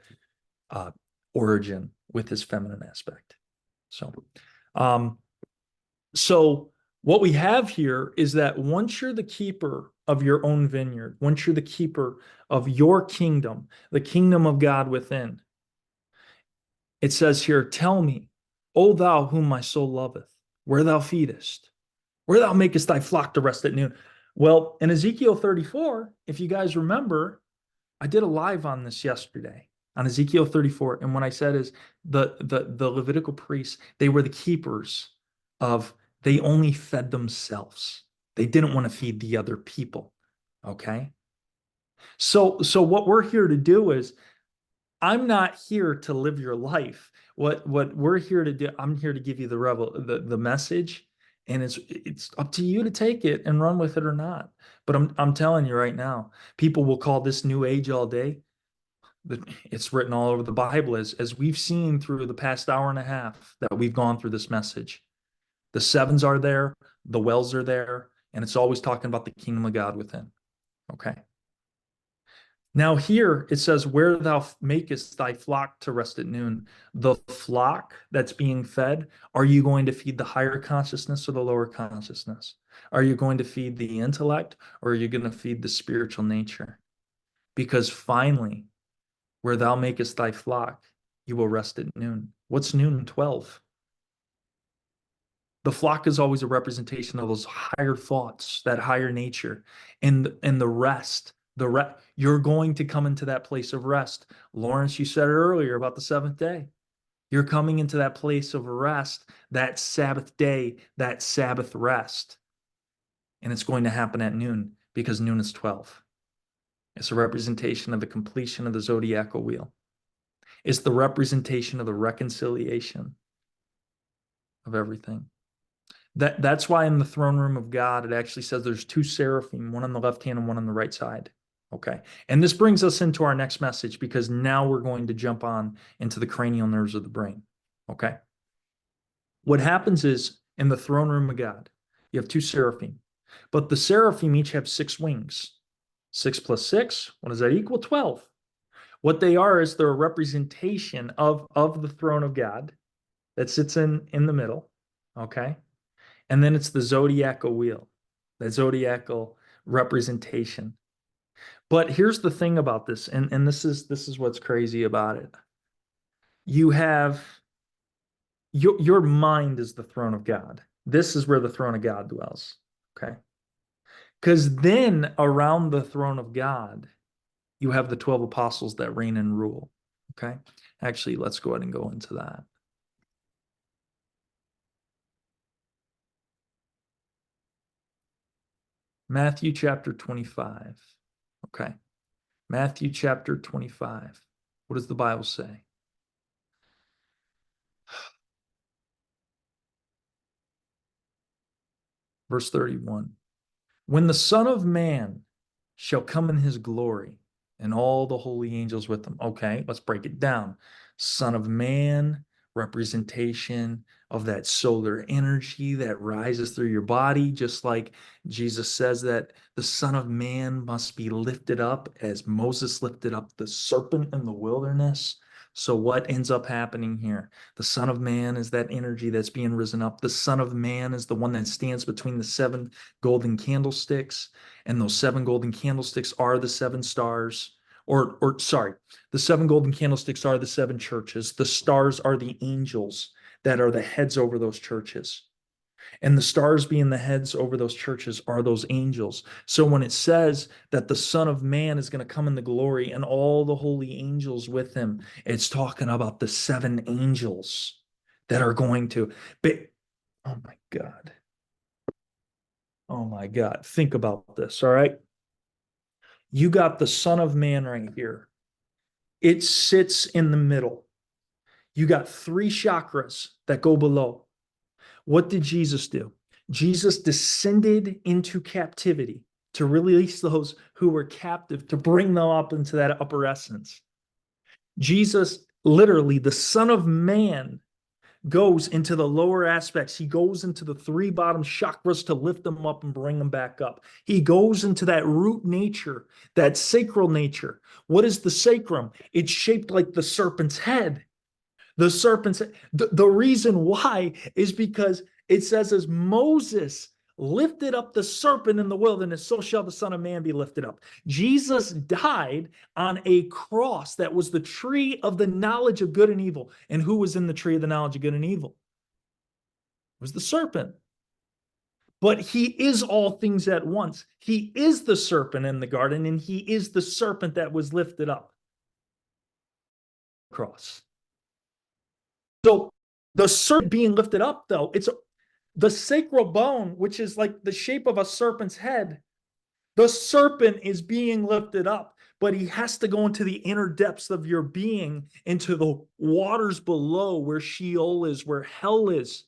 origin with his feminine aspect. So what we have here is that once you're the keeper of your own vineyard, once you're the keeper of your kingdom, the kingdom of God within, it says here, tell me, O thou whom my soul loveth, where thou feedest, where thou makest thy flock to rest at noon. Well, in Ezekiel 34, if you guys remember, I did a live on this yesterday on Ezekiel 34. And what I said is the Levitical priests, they were the keepers of, they only fed themselves. They didn't want to feed the other people. Okay. So what we're here to do is, I'm not here to live your life. What we're here to do, I'm here to give you the message, and it's up to you to take it and run with it or not. But I'm telling you right now, people will call this new age all day. It's written all over the Bible as we've seen through the past hour and a half that we've gone through this message. The sevens are there, the wells are there, and it's always talking about the kingdom of God within. Okay. Now here it says, where thou makest thy flock to rest at noon. The flock that's being fed, are you going to feed the higher consciousness or the lower consciousness? Are you going to feed the intellect, or are you going to feed the spiritual nature? Because finally, where thou makest thy flock, you will rest at noon. What's noon? 12. The flock is always a representation of those higher thoughts, that higher nature, and the rest. You're going to come into that place of rest. Lawrence, you said it earlier about the seventh day. You're coming into that place of rest, that Sabbath day, that Sabbath rest. And it's going to happen at noon, because noon is 12. It's a representation of the completion of the zodiacal wheel. It's the representation of the reconciliation of everything. That's why in the throne room of God, it actually says there's two seraphim, one on the left hand and one on the right side. Okay. And this brings us into our next message, because now we're going to jump on into the cranial nerves of the brain. Okay. What happens is, in the throne room of God, you have two seraphim, but the seraphim each have 6 wings. 6 plus 6, what does that equal? 12. What they are is they're a representation of the throne of God that sits in the middle. Okay. And then it's the zodiacal wheel, that zodiacal representation. But here's the thing about this, and this is what's crazy about it. You have your mind is the throne of God. This is where the throne of God dwells. Okay. Because then around the throne of God, you have the 12 apostles that reign and rule. Okay. Actually, let's go ahead and go into that. Matthew chapter 25. Okay. Matthew chapter 25. What does the Bible say? Verse 31. When the Son of Man shall come in his glory, and all the holy angels with him. Okay, let's break it down. Son of Man, representation of that solar energy that rises through your body, just like Jesus says that the Son of Man must be lifted up as Moses lifted up the serpent in the wilderness. So what ends up happening here? The Son of Man is that energy that's being risen up. The Son of Man is the one that stands between the 7 golden candlesticks, and those 7 golden candlesticks are the 7 stars. Or sorry, the 7 golden candlesticks are the 7 churches. The stars are the angels that are the heads over those churches. And the stars being the heads over those churches are those angels. So when it says that the Son of Man is going to come in the glory and all the holy angels with him, it's talking about the 7 angels that are going to be. Oh my God. Oh my God. Think about this. All right. You got the Son of Man right here. It sits in the middle. You got 3 chakras that go below. What did Jesus do? Jesus descended into captivity to release those who were captive, to bring them up into that upper essence. Jesus, literally, the Son of Man, goes into the lower aspects. He goes into the 3 bottom chakras to lift them up and bring them back up. He goes into that root nature, that sacral nature. What is the sacrum? It's shaped like the serpent's head. The serpent's the reason why is because it says, as Moses lifted up the serpent in the wilderness, so shall the Son of Man be lifted up. Jesus died on a cross that was the tree of the knowledge of good and evil. And who was in the tree of the knowledge of good and evil? It was the serpent. But he is all things at once. He is the serpent in the garden, and he is the serpent that was lifted up. Cross. So the serpent being lifted up, though, it's the sacral bone, which is like the shape of a serpent's head. The serpent is being lifted up, but he has to go into the inner depths of your being, into the waters below where Sheol is, where hell is,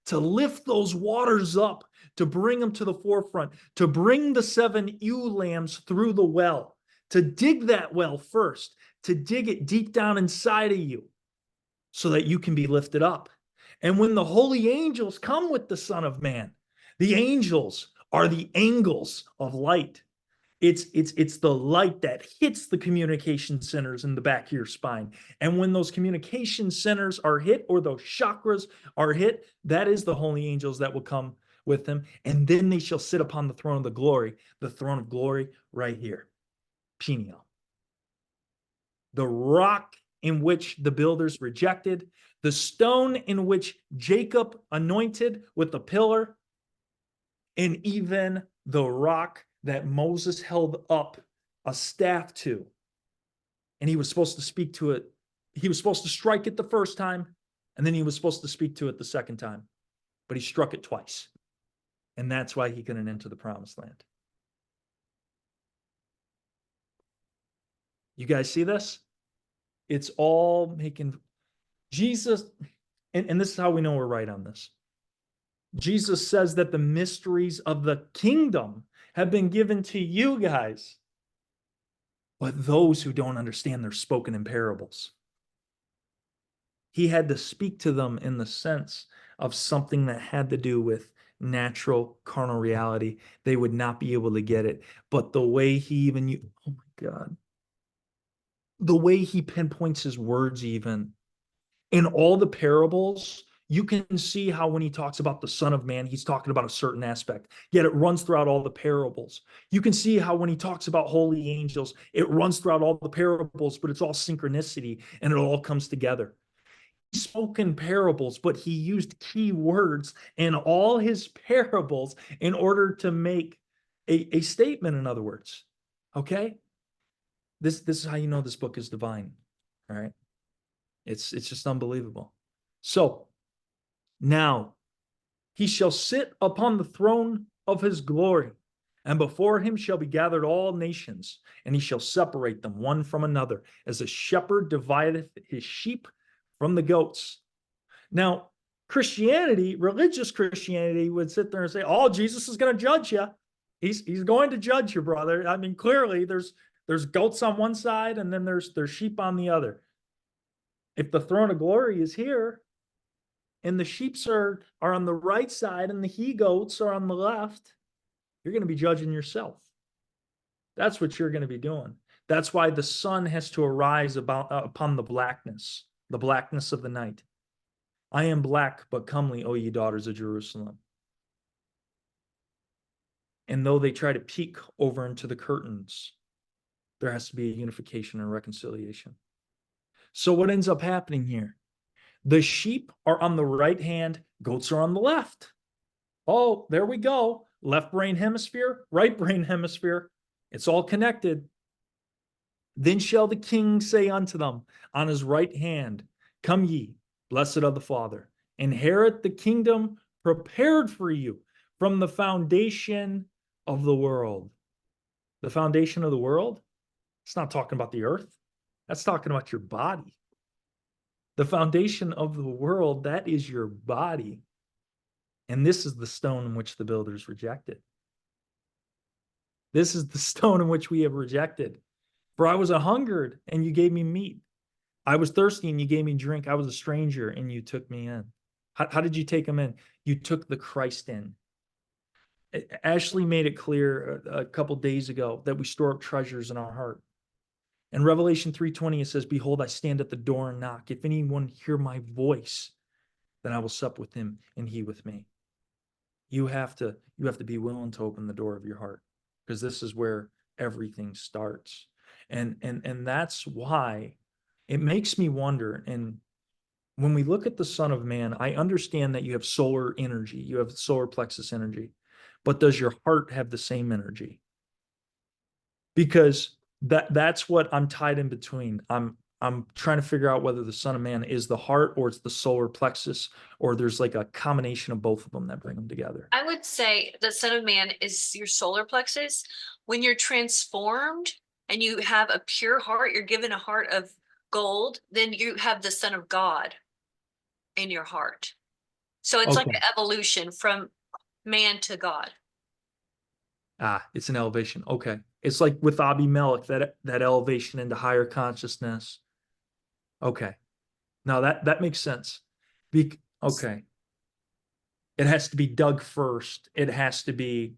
to lift those waters up, to bring them to the forefront, to bring the 7 ewe lambs through the well, to dig that well first, to dig it deep down inside of you so that you can be lifted up. And when the holy angels come with the Son of Man, the angels are the angles of light. It's the light that hits the communication centers in the back of your spine. And when those communication centers are hit, or those chakras are hit, that is the holy angels that will come with them. And then they shall sit upon the throne of glory right here, Peniel. The rock in which the builders rejected, the stone in which Jacob anointed with the pillar, and even the rock that Moses held up a staff to. And he was supposed to speak to it. He was supposed to strike it the first time, and then he was supposed to speak to it the second time. But he struck it twice. And that's why he couldn't enter the promised land. You guys see this? It's all making Jesus, and this is how we know we're right on this. Jesus says that the mysteries of the kingdom have been given to you guys, but those who don't understand, they're spoken in parables. He had to speak to them in the sense of something that had to do with natural carnal reality. They would not be able to get it. But the way he oh my God, the way he pinpoints his words, even in all the parables, you can see how when he talks about the Son of Man, he's talking about a certain aspect, yet it runs throughout all the parables. You can see how when he talks about holy angels, it runs throughout all the parables, but it's all synchronicity and it all comes together. He spoke in parables, but he used key words in all his parables in order to make a statement, in other words. Okay? This is how you know this book is divine. All right? It's just unbelievable. So, now he shall sit upon the throne of his glory, and before him shall be gathered all nations, and he shall separate them one from another, as a shepherd divideth his sheep from the goats. Now, Christianity, religious Christianity, would sit there and say, "Oh, Jesus is going to judge you. He's going to judge you, brother." I mean, clearly there's goats on one side, and then there's sheep on the other. If the throne of glory is here, and the sheeps are on the right side and the he-goats are on the left, you're going to be judging yourself. That's what you're going to be doing. That's why the sun has to arise upon the blackness of the night. I am black, but comely, O ye daughters of Jerusalem. And though they try to peek over into the curtains, there has to be a unification and reconciliation. So what ends up happening here? The sheep are on the right hand, goats are on the left. Oh, there we go. Left brain hemisphere, right brain hemisphere. It's all connected. Then shall the king say unto them on his right hand, Come ye, blessed of the Father, inherit the kingdom prepared for you from the foundation of the world. The foundation of the world? It's not talking about the earth. That's talking about your body. The foundation of the world, that is your body. And this is the stone in which the builders rejected. This is the stone in which we have rejected. For I was a hungered, and you gave me meat. I was thirsty, and you gave me drink. I was a stranger, and you took me in. How did you take him in? You took the Christ in. Ashley made it clear a couple days ago that we store up treasures in our heart. In Revelation 3:20, it says, Behold, I stand at the door and knock. If anyone hear my voice, then I will sup with him and he with me. You have to be willing to open the door of your heart, because this is where everything starts. And that's why it makes me wonder. And when we look at the Son of Man, I understand that you have solar energy, you have solar plexus energy, but does your heart have the same energy? Because that's what I'm tied in between. I'm trying to figure out whether the Son of Man is the heart or it's the solar plexus, or there's like a combination of both of them that bring them together. I would say the Son of Man is your solar plexus. When you're transformed and you have a pure heart, you're given a heart of gold, then you have the Son of God in your heart. So it's like Okay. an evolution from man to God. It's an elevation. Okay. It's like with Abimelech, that elevation into higher consciousness. Okay. Now that makes sense. Okay. It has to be dug first. It has to be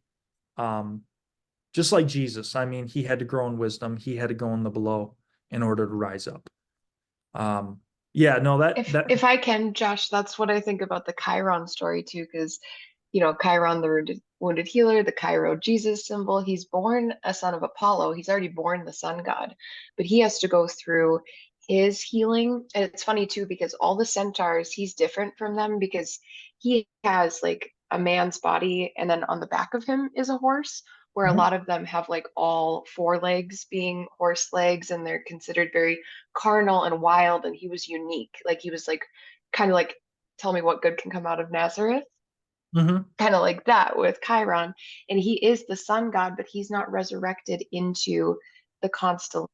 just like Jesus. I mean, he had to grow in wisdom. He had to go in the below in order to rise up. Yeah, no, If I can, Josh, that's what I think about the Chiron story too, because Chiron, the wounded healer, the Chiron Jesus symbol, he's born a son of Apollo. He's already born the sun god, but he has to go through his healing. And it's funny too, because all the centaurs, he's different from them because he has like a man's body, and then on the back of him is a horse, where a lot of them have like all four legs being horse legs, and they're considered very carnal and wild. And he was unique. Like he was like kind of like, tell me what good can come out of Nazareth. Mhm. Kind of like that with Chiron. And he is the sun god, but he's not resurrected into the constellation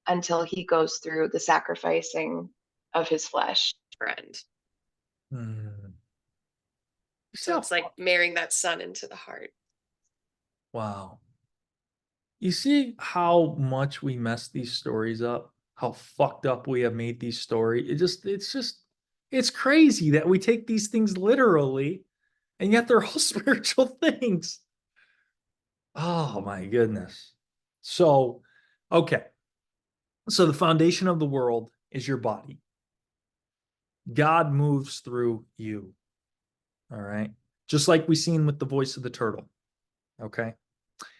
until he goes through the sacrificing of his flesh. Friend. Mm. So it's like marrying that sun into the heart. Wow. You see how much we mess these stories up? How fucked up we have made these stories. It's crazy that we take these things literally, and yet they're all spiritual things. Oh my goodness. So, okay. So the foundation of the world is your body. God moves through you. All right. Just like we seen with the voice of the turtle. Okay.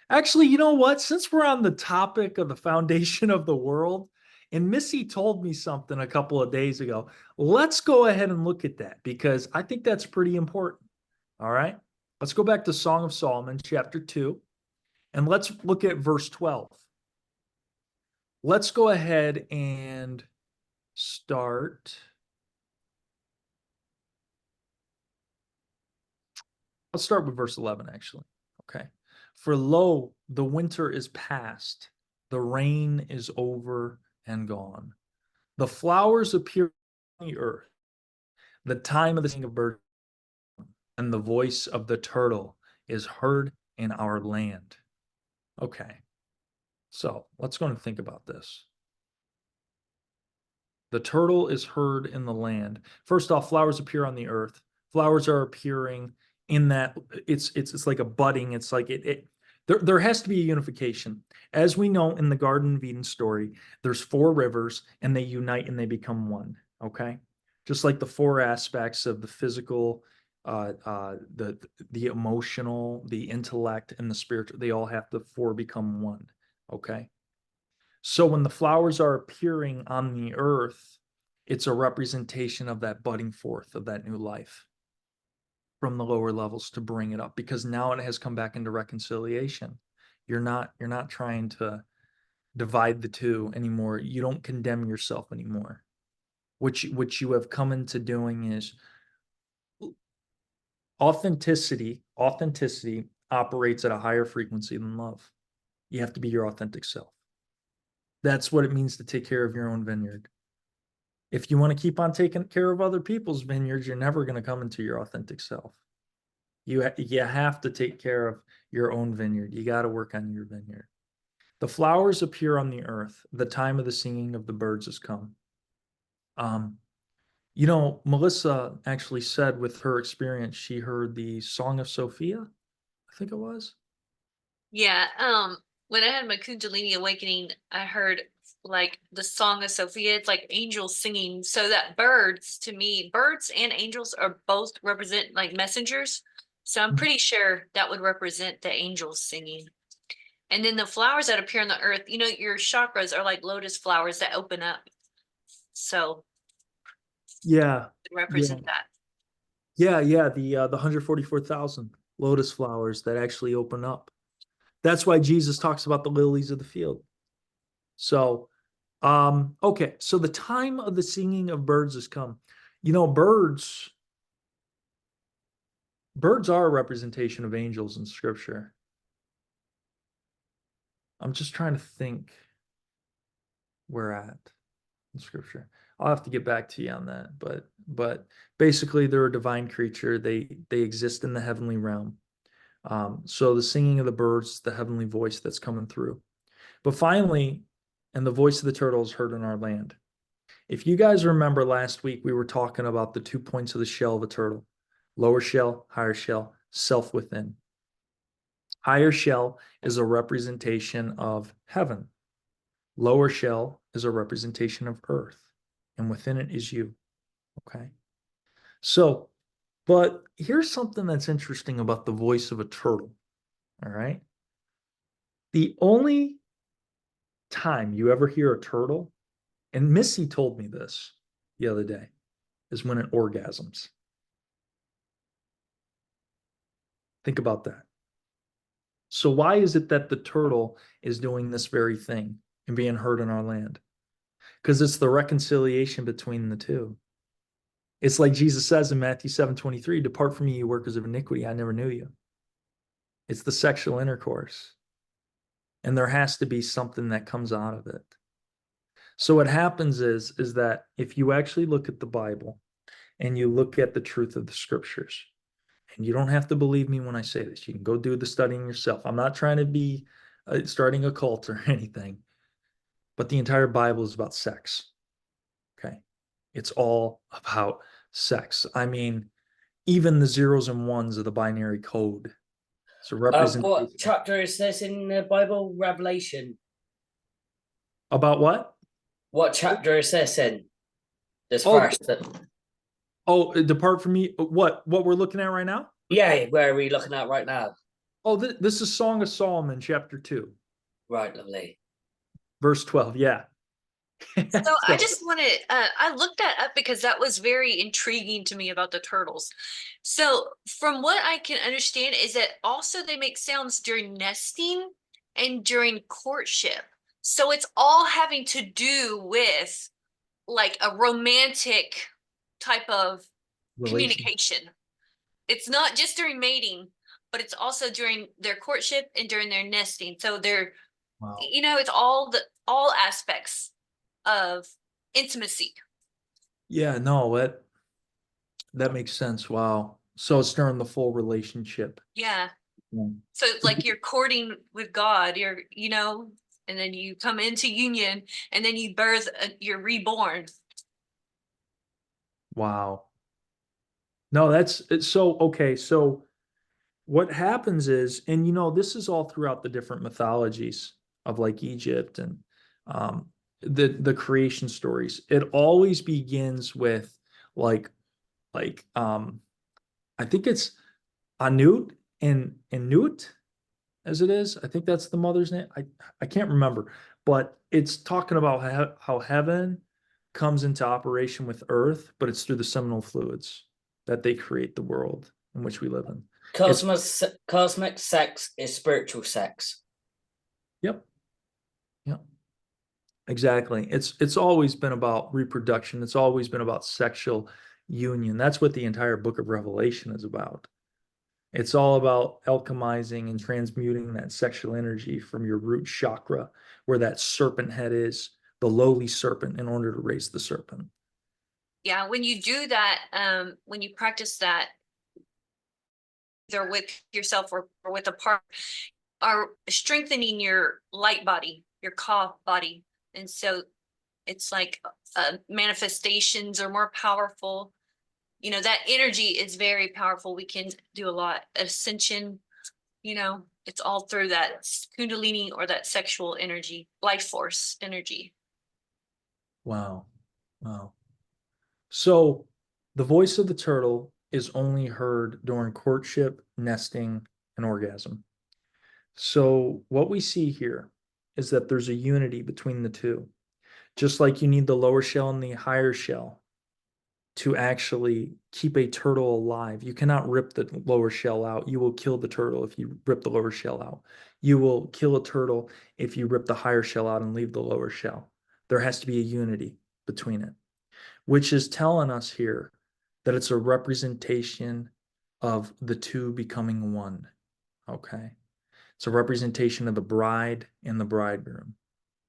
Actually, you know what? Since we're on the topic of the foundation of the world, and Missy told me something a couple of days ago, let's go ahead and look at that, because I think that's pretty important. All right. Let's go back to Song of Solomon, chapter 2, and let's look at verse 12. Let's go ahead and start. Let's start with verse 11, actually. Okay. For lo, the winter is past, the rain is over and gone. The flowers appear on the earth, the time of the singing of birds, and the voice of the turtle is heard in our land. Okay. So let's go and think about this. The turtle is heard in the land. First off, flowers appear on the earth. Flowers are appearing in that it's like a budding. It's like there has to be a unification. As we know in the Garden of Eden story, there's 4 rivers and they unite and they become one. Okay. Just like the 4 aspects of the physical, the emotional, the intellect, and the spiritual, they all have to 4 become one. Okay. So when the flowers are appearing on the earth, it's a representation of that budding forth of that new life from the lower levels to bring it up, because now it has come back into reconciliation. You're not trying to divide the two anymore. You don't condemn yourself anymore. What you have come into doing is authenticity operates at a higher frequency than love. You have to be your authentic self. That's what it means to take care of your own vineyard. If you want to keep on taking care of other people's vineyards, you're never going to come into your authentic self. You have to take care of your own vineyard. You got to work on your vineyard. The flowers appear on the earth. The time of the singing of the birds has come. Melissa actually said with her experience, she heard the Song of Sophia, I think it was. Yeah. When I had my Kundalini awakening, I heard like the Song of Sophia. It's like angels singing. So that birds, to me, birds and angels are both represent like messengers. So I'm pretty sure that would represent the angels singing. And then the flowers that appear on the earth, your chakras are like lotus flowers that open up. So Yeah. represent that. Yeah. The 144,000 lotus flowers that actually open up. That's why Jesus talks about the lilies of the field. So, okay. So the time of the singing of birds has come. Birds are a representation of angels in scripture. I'm just trying to think where at in scripture. I'll have to get back to you on that, but basically they're a divine creature. They exist in the heavenly realm. So the singing of the birds, the heavenly voice that's coming through. But finally, and the voice of the turtle is heard in our land. If you guys remember last week, we were talking about the 2 points of the shell of a turtle: lower shell, higher shell, self within. Higher shell is a representation of heaven. Lower shell is a representation of earth, and within it is you. Okay. So, but here's something that's interesting about the voice of a turtle. All right. The only time you ever hear a turtle, and Missy told me this the other day, is when it orgasms. Think about that. So why is it that the turtle is doing this very thing and being heard in our land? Because it's the reconciliation between the two. It's like Jesus says in Matthew 7:23, "Depart from me, you workers of iniquity, I never knew you." It's the sexual intercourse. And there has to be something that comes out of it. So what happens is that if you actually look at the Bible and you look at the truth of the scriptures, and you don't have to believe me when I say this, you can go do the studying yourself. I'm not trying to be starting a cult or anything, but the entire Bible is about sex. Okay. It's all about sex. I mean, even the zeros and ones of the binary code. So representation. What chapter is this in the Bible? Revelation. About what? What chapter is this in? This verse. Depart from me. What we're looking at right now? Yeah, where are we looking at right now? Oh, this is Song of Solomon, chapter 2. Right, lovely. Verse 12, yeah. So I just wanted, I looked that up because that was very intriguing to me about the turtles. So from what I can understand is that also they make sounds during nesting and during courtship. So it's all having to do with like a romantic type of communication. It's not just during mating, but it's also during their courtship and during their nesting. So they're, Wow. it's all aspects of intimacy. Yeah, no, that makes sense. Wow. So it's during the full relationship. Yeah. Yeah. So it's like you're courting with God, and then you come into union and then you birth, you're reborn. Wow. No, it's so okay. So what happens is, and this is all throughout the different mythologies of like Egypt and um, the creation stories. It always begins with like I think it's Anut and Nut as it is. I think that's the mother's name. I can't remember, but it's talking about how heaven comes into operation with earth, but it's through the seminal fluids that they create the world in which we live in. It's Cosmic sex is spiritual sex. Yep. Yep. Exactly. It's always been about reproduction. It's always been about sexual union. That's what the entire book of Revelation is about. It's all about alchemizing and transmuting that sexual energy from your root chakra, where that serpent head is, the lowly serpent, in order to raise the serpent. Yeah, when you do that, when you practice that, either with yourself or with a partner, are strengthening your light body, your Ka body. And so it's like manifestations are more powerful. That energy is very powerful. We can do a lot. Ascension, it's all through that Kundalini or that sexual energy, life force energy. Wow. Wow. So the voice of the turtle is only heard during courtship, nesting, and orgasm. So what we see here is that there's a unity between the two. Just like you need the lower shell and the higher shell to actually keep a turtle alive. You cannot rip the lower shell out. You will kill the turtle if you rip the lower shell out. You will kill a turtle if you rip the higher shell out and leave the lower shell. There has to be a unity between it, which is telling us here that it's a representation of the two becoming one. Okay. It's a representation of the bride and the bridegroom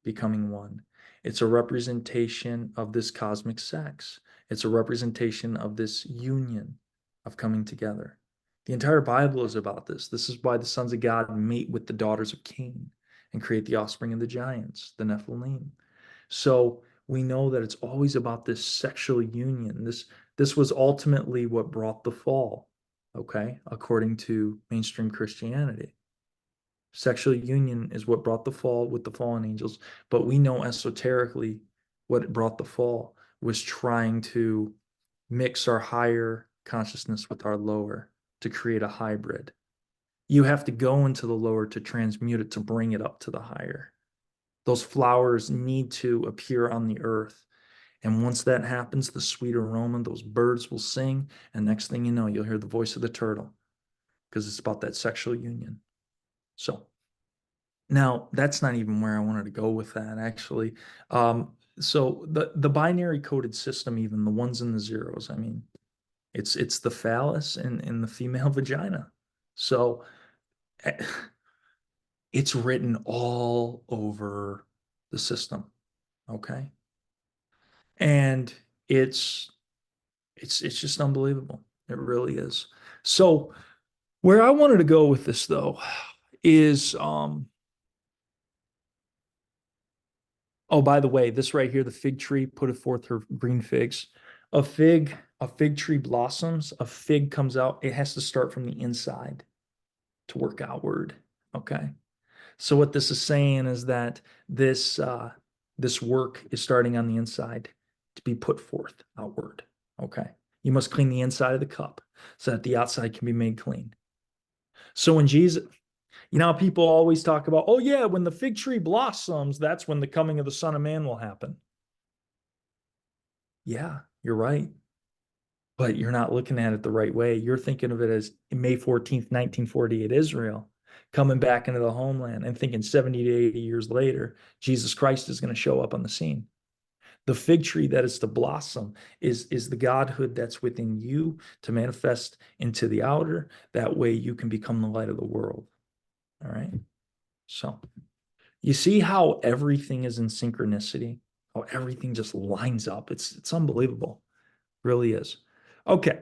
becoming one. It's a representation of this cosmic sex. It's a representation of this union of coming together. The entire Bible is about this. This is why the sons of God mate with the daughters of Cain and create the offspring of the giants, the Nephilim. So we know that it's always about this sexual union. This was ultimately what brought the fall, okay, according to mainstream Christianity. Sexual union is what brought the fall with the fallen angels, but we know esoterically what brought the fall was trying to mix our higher consciousness with our lower to create a hybrid. You have to go into the lower to transmute it, to bring it up to the higher. Those flowers need to appear on the earth. And once that happens, the sweet aroma, those birds will sing. And next thing you know, you'll hear the voice of the turtle because it's about that sexual union. So now that's not even where I wanted to go with that, actually. So the binary coded system, even the ones and the zeros, I mean, it's the phallus and the female vagina. So it's written all over the system. Okay. And it's just unbelievable. It really is. So where I wanted to go with this though is oh, by the way, this right here, the fig tree putteth forth her green figs. A fig tree blossoms, a fig comes out. It has to start from the inside to work outward. Okay. So what this is saying is that this work is starting on the inside to be put forth outward. Okay. You must clean the inside of the cup so that the outside can be made clean. So when Jesus, people always talk about, oh yeah, when the fig tree blossoms, that's when the coming of the Son of Man will happen. Yeah, you're right. But you're not looking at it the right way. You're thinking of it as May 14th, 1948, Israel coming back into the homeland and thinking 70 to 80 years later, Jesus Christ is going to show up on the scene. The fig tree that is to blossom is the godhood that's within you to manifest into the outer. That way you can become the light of the world. All right. So you see how everything is in synchronicity, how everything just lines up. It's unbelievable. It really is. Okay.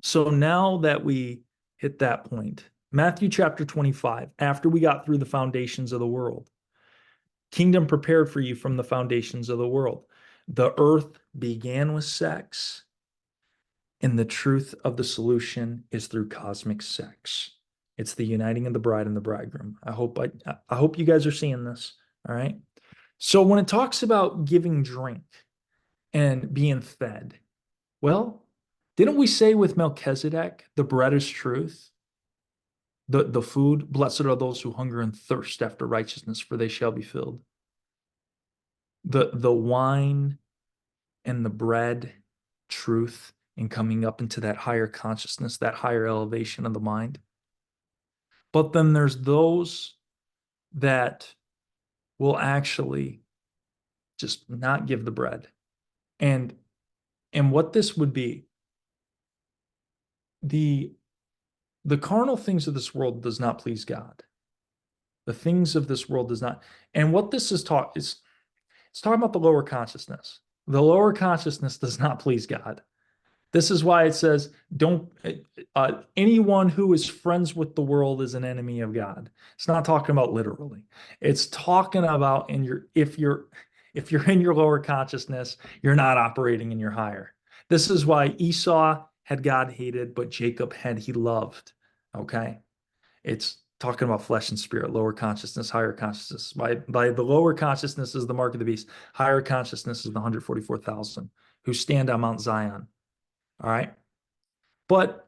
So now that we hit that point, Matthew chapter 25, after we got through the foundations of the world, kingdom prepared for you from the foundations of the world. The earth began with sex, and the truth of the solution is through cosmic sex. It's the uniting of the bride and the bridegroom. I hope you guys are seeing this. All right. So when it talks about giving drink and being fed, well, didn't we say with Melchizedek, the bread is truth? The food, blessed are those who hunger and thirst after righteousness, for they shall be filled. The wine and the bread, truth, and coming up into that higher consciousness, that higher elevation of the mind. But then there's those that will actually just not give the bread. And what this would be, the carnal things of this world does not please God. The things of this world does not. And what this is taught is, it's talking about the lower consciousness. The lower consciousness does not please God. This is why it says, don't, anyone who is friends with the world is an enemy of God. It's not talking about literally. It's talking about if you're in your lower consciousness, you're not operating in your higher. This is why Esau had God hated, but Jacob had he loved. Okay. It's talking about flesh and spirit, lower consciousness, higher consciousness. By the lower consciousness is the mark of the beast. Higher consciousness is the 144,000 who stand on Mount Zion. All right. But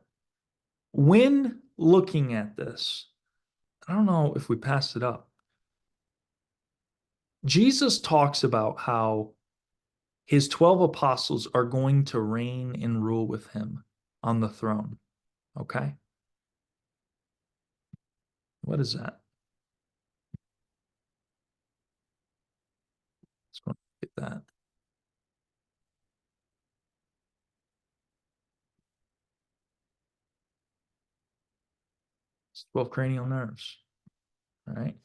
when looking at this, I don't know if we passed it up. Jesus talks about how his 12 apostles are going to reign and rule with him on the throne. Okay. What is that? Let's go get that. It's 12 cranial nerves. All right.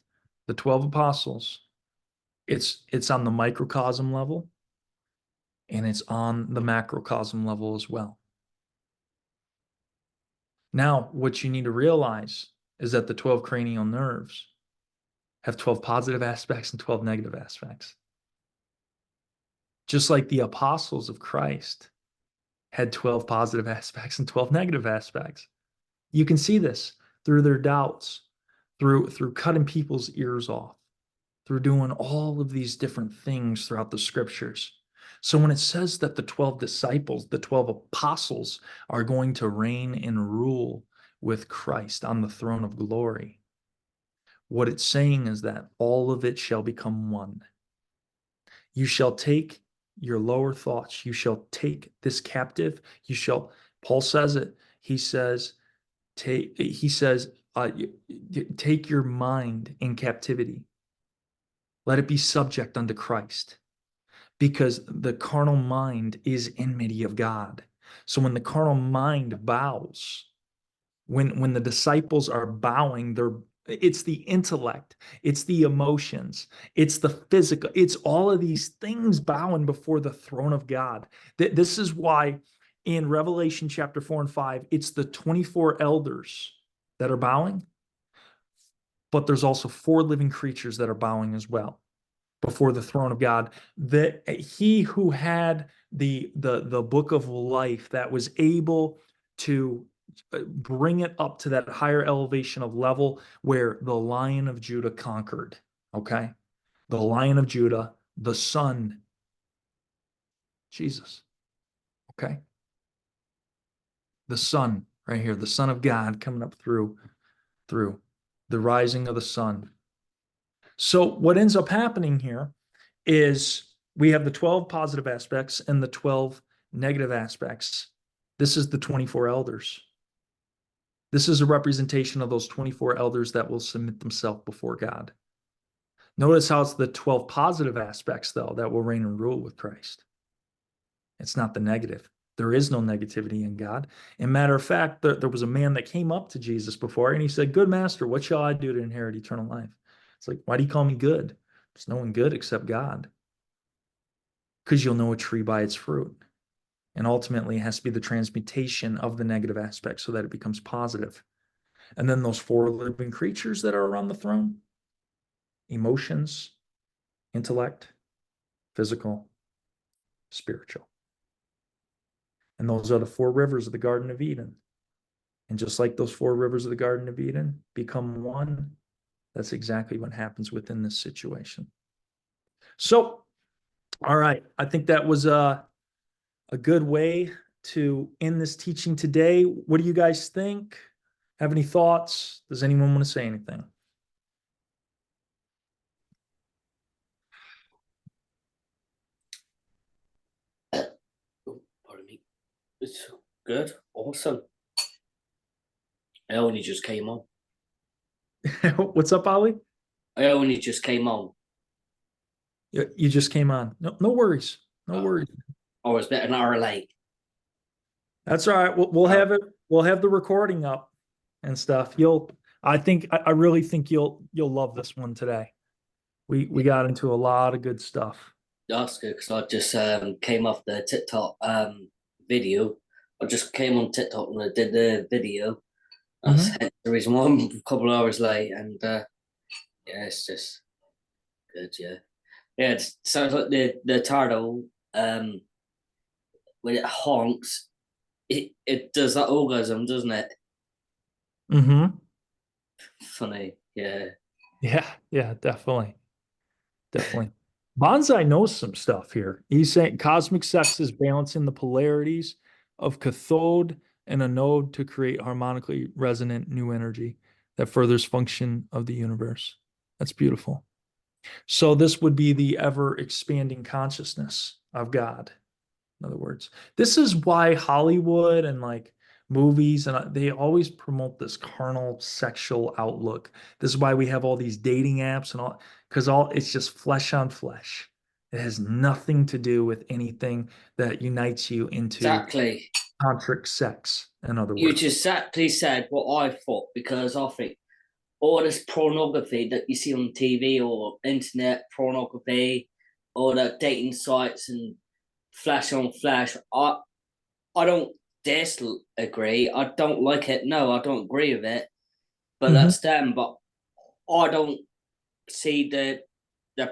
The 12 apostles, it's on the microcosm level and it's on the macrocosm level as well. Now, what you need to realize is that the 12 cranial nerves have 12 positive aspects and 12 negative aspects. Just like the apostles of Christ had 12 positive aspects and 12 negative aspects. You can see this through their doubts, through cutting people's ears off, through doing all of these different things throughout the scriptures. So when it says that the 12 disciples, the 12 apostles are going to reign and rule with Christ on the throne of glory, what it's saying is that all of it shall become one. You shall take your lower thoughts. You shall take this captive. You shall, Paul says it. He says, take your mind in captivity. Let it be subject unto Christ, because the carnal mind is enmity of God. So when the carnal mind bows, when the disciples are bowing, it's the intellect, it's the emotions, it's the physical, it's all of these things bowing before the throne of God. This is why in Revelation chapter 4 and 5, it's the 24 elders that are bowing, but there's also 4 living creatures that are bowing as well before the throne of God. He who had the book of life, that was able to bring it up to that higher elevation of level where the Lion of Judah conquered. Okay. The Lion of Judah, the Son, Jesus. Okay. The Son right here, the Son of God coming up through the rising of the sun. So what ends up happening here is we have the 12 positive aspects and the 12 negative aspects. This is the 24 elders. This is a representation of those 24 elders that will submit themselves before God. Notice how it's the 12 positive aspects, though, that will reign and rule with Christ. It's not the negative. There is no negativity in God. And matter of fact, there was a man that came up to Jesus before and he said, "Good master, what shall I do to inherit eternal life?" It's like, why do you call me good? There's no one good except God. Because you'll know a tree by its fruit. And ultimately, it has to be the transmutation of the negative aspect so that it becomes positive. And then those 4 living creatures that are around the throne: emotions, intellect, physical, spiritual. And those are the four rivers of the Garden of Eden. And just like those four rivers of the Garden of Eden become one, that's exactly what happens within this situation. So, all right, I think that was a good way to end this teaching today. What do you guys think? Have any thoughts? Does anyone want to say anything? Oh, pardon me. It's good. Awesome. I only just came on. What's up, Ollie? I only just came on. You just came on. No worries. No worries. I was about an hour late. That's all right. We'll have it. We'll have the recording up and stuff. I really think you'll love this one today. We got into a lot of good stuff. That's good because I just came off the TikTok video. I just came on TikTok and I did the video. That's hence the reason why I'm a couple of hours late. And yeah, it's just good. Yeah, yeah. It sounds like the turtle when it honks, it does that orgasm, doesn't it? Mm-hmm. Funny. Yeah. Yeah, definitely. Definitely. Banzi knows some stuff here. He's saying cosmic sex is balancing the polarities of cathode and anode to create harmonically resonant new energy that furthers function of the universe. That's beautiful. So this would be the ever expanding consciousness of God. In other words, this is why Hollywood and like movies and they always promote this carnal sexual outlook. This is why we have all these dating apps and all, because it's just flesh on flesh. It has nothing to do with anything that unites you into Exactly. tantric sex. In other You words, just exactly said what I thought because I think all this pornography that you see on TV or internet pornography or the dating sites and flash on flash, I don't disagree. I don't like it. No, I don't agree with it. But that's them. But I don't see the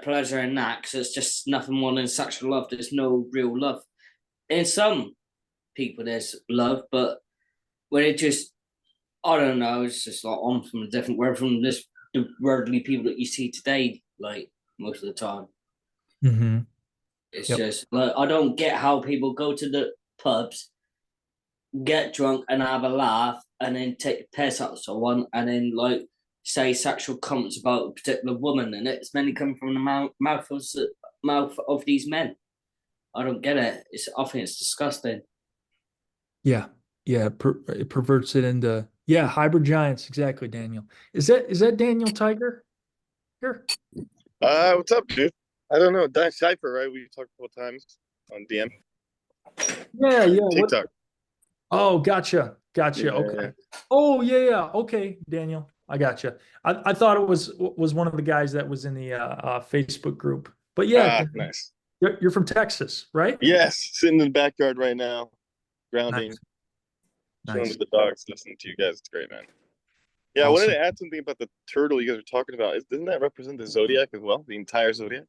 pleasure in that because it's just nothing more than sexual love. There's no real love. In some people, there's love, but when it just, I don't know, it's just like I'm from a different world from this the worldly people that you see today, like most of the time. It's just like I don't get how people go to the pubs, get drunk and have a laugh, and then take the piss out of someone, and then like say sexual comments about a particular woman, and it's mainly coming from the mouth of these men. I don't get it. I think it's disgusting. yeah, it perverts it into hybrid giants. Exactly, Daniel. Is that Daniel Tiger here? What's up, dude? I don't know. Dan Cypher, right? We talked a couple times on DM. Yeah. TikTok. Oh, gotcha. Yeah, Okay. yeah. Oh, yeah. Okay, Daniel, I gotcha. I thought it was one of the guys that was in the Facebook group. But yeah, Nice. you're from Texas, right? Yes, sitting in the backyard right now, grounding, chilling Nice. with the dogs, listening to you guys. It's great, man. Yeah, I wanted to add something about the turtle you guys were talking about. Doesn't that represent the zodiac as well? The entire zodiac?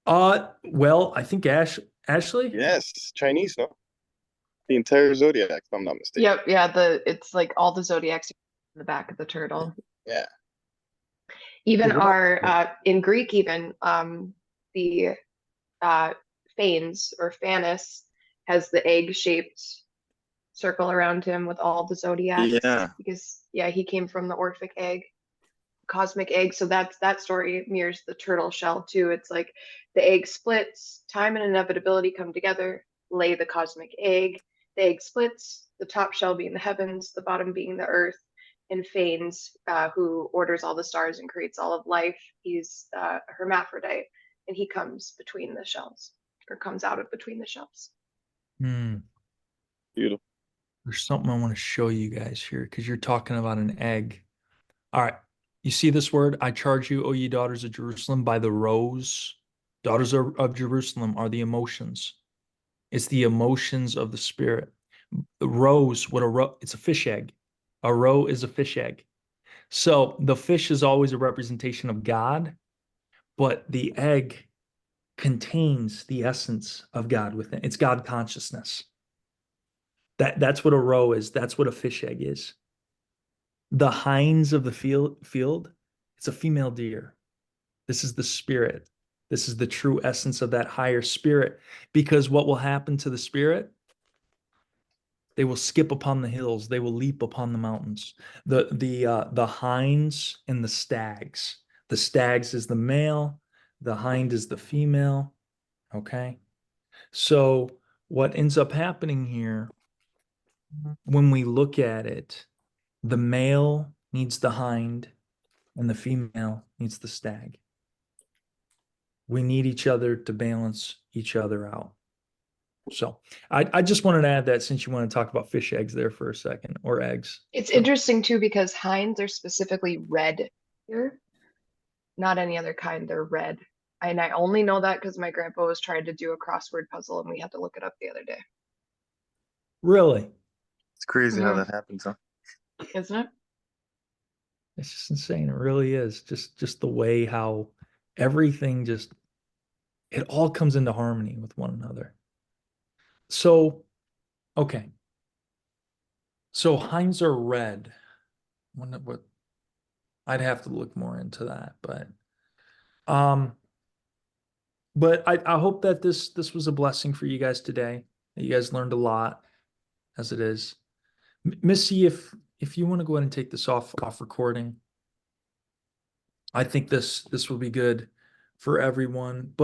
Well, I think Ashley. Yes, Chinese, no? The entire zodiac, if I'm not mistaken. Yep, yeah, it's like all the zodiacs in the back of the turtle. Yeah. Even our in Greek, even the Phanes or Phanis has the egg-shaped circle around him with all the zodiacs. Yeah. Because he came from the Orphic egg, cosmic egg. So that story mirrors the turtle shell too. It's like the egg splits, time and inevitability come together, lay the cosmic egg. The egg splits, the top shell being the heavens, the bottom being the earth. And Phanes, who orders all the stars and creates all of life, he's a hermaphrodite, and he comes between the shells, or comes out of between the shells. Beautiful. There's something I want to show you guys here because you're talking about an egg. All right. You see this word? I charge you, O ye daughters of Jerusalem, by the rose. Daughters of Jerusalem are the emotions. It's the emotions of the spirit. The rose, it's a fish egg. A roe is a fish egg. So the fish is always a representation of God, but the egg contains the essence of God within. It's God consciousness. That's what a roe is. That's what a fish egg is. The hinds of the field, it's a female deer. This is the spirit. This is the true essence of that higher spirit. Because what will happen to the spirit? They will skip upon the hills. They will leap upon the mountains. The hinds and the stags. The stags is the male. The hind is the female. Okay. So what ends up happening here, when we look at it, the male needs the hind and the female needs the stag. We need each other to balance each other out. So I just wanted to add that, since you want to talk about fish eggs there for a second, or eggs. It's So, interesting too, because hinds are specifically red here. Not any other kind, they're red. And I only know that because my grandpa was trying to do a crossword puzzle and we had to look it up the other day. really, It's crazy how Mhm. that happens, huh? Isn't it? it's just insane. It really is. Just the way how everything just, it all comes into harmony with one another. So, okay. So hinds are red. What I'd have to look more into that, um but I hope that this was a blessing for you guys today. That you guys learned a lot, as it is. Missy, if you want to go ahead and take this off recording, I think this will be good for everyone. But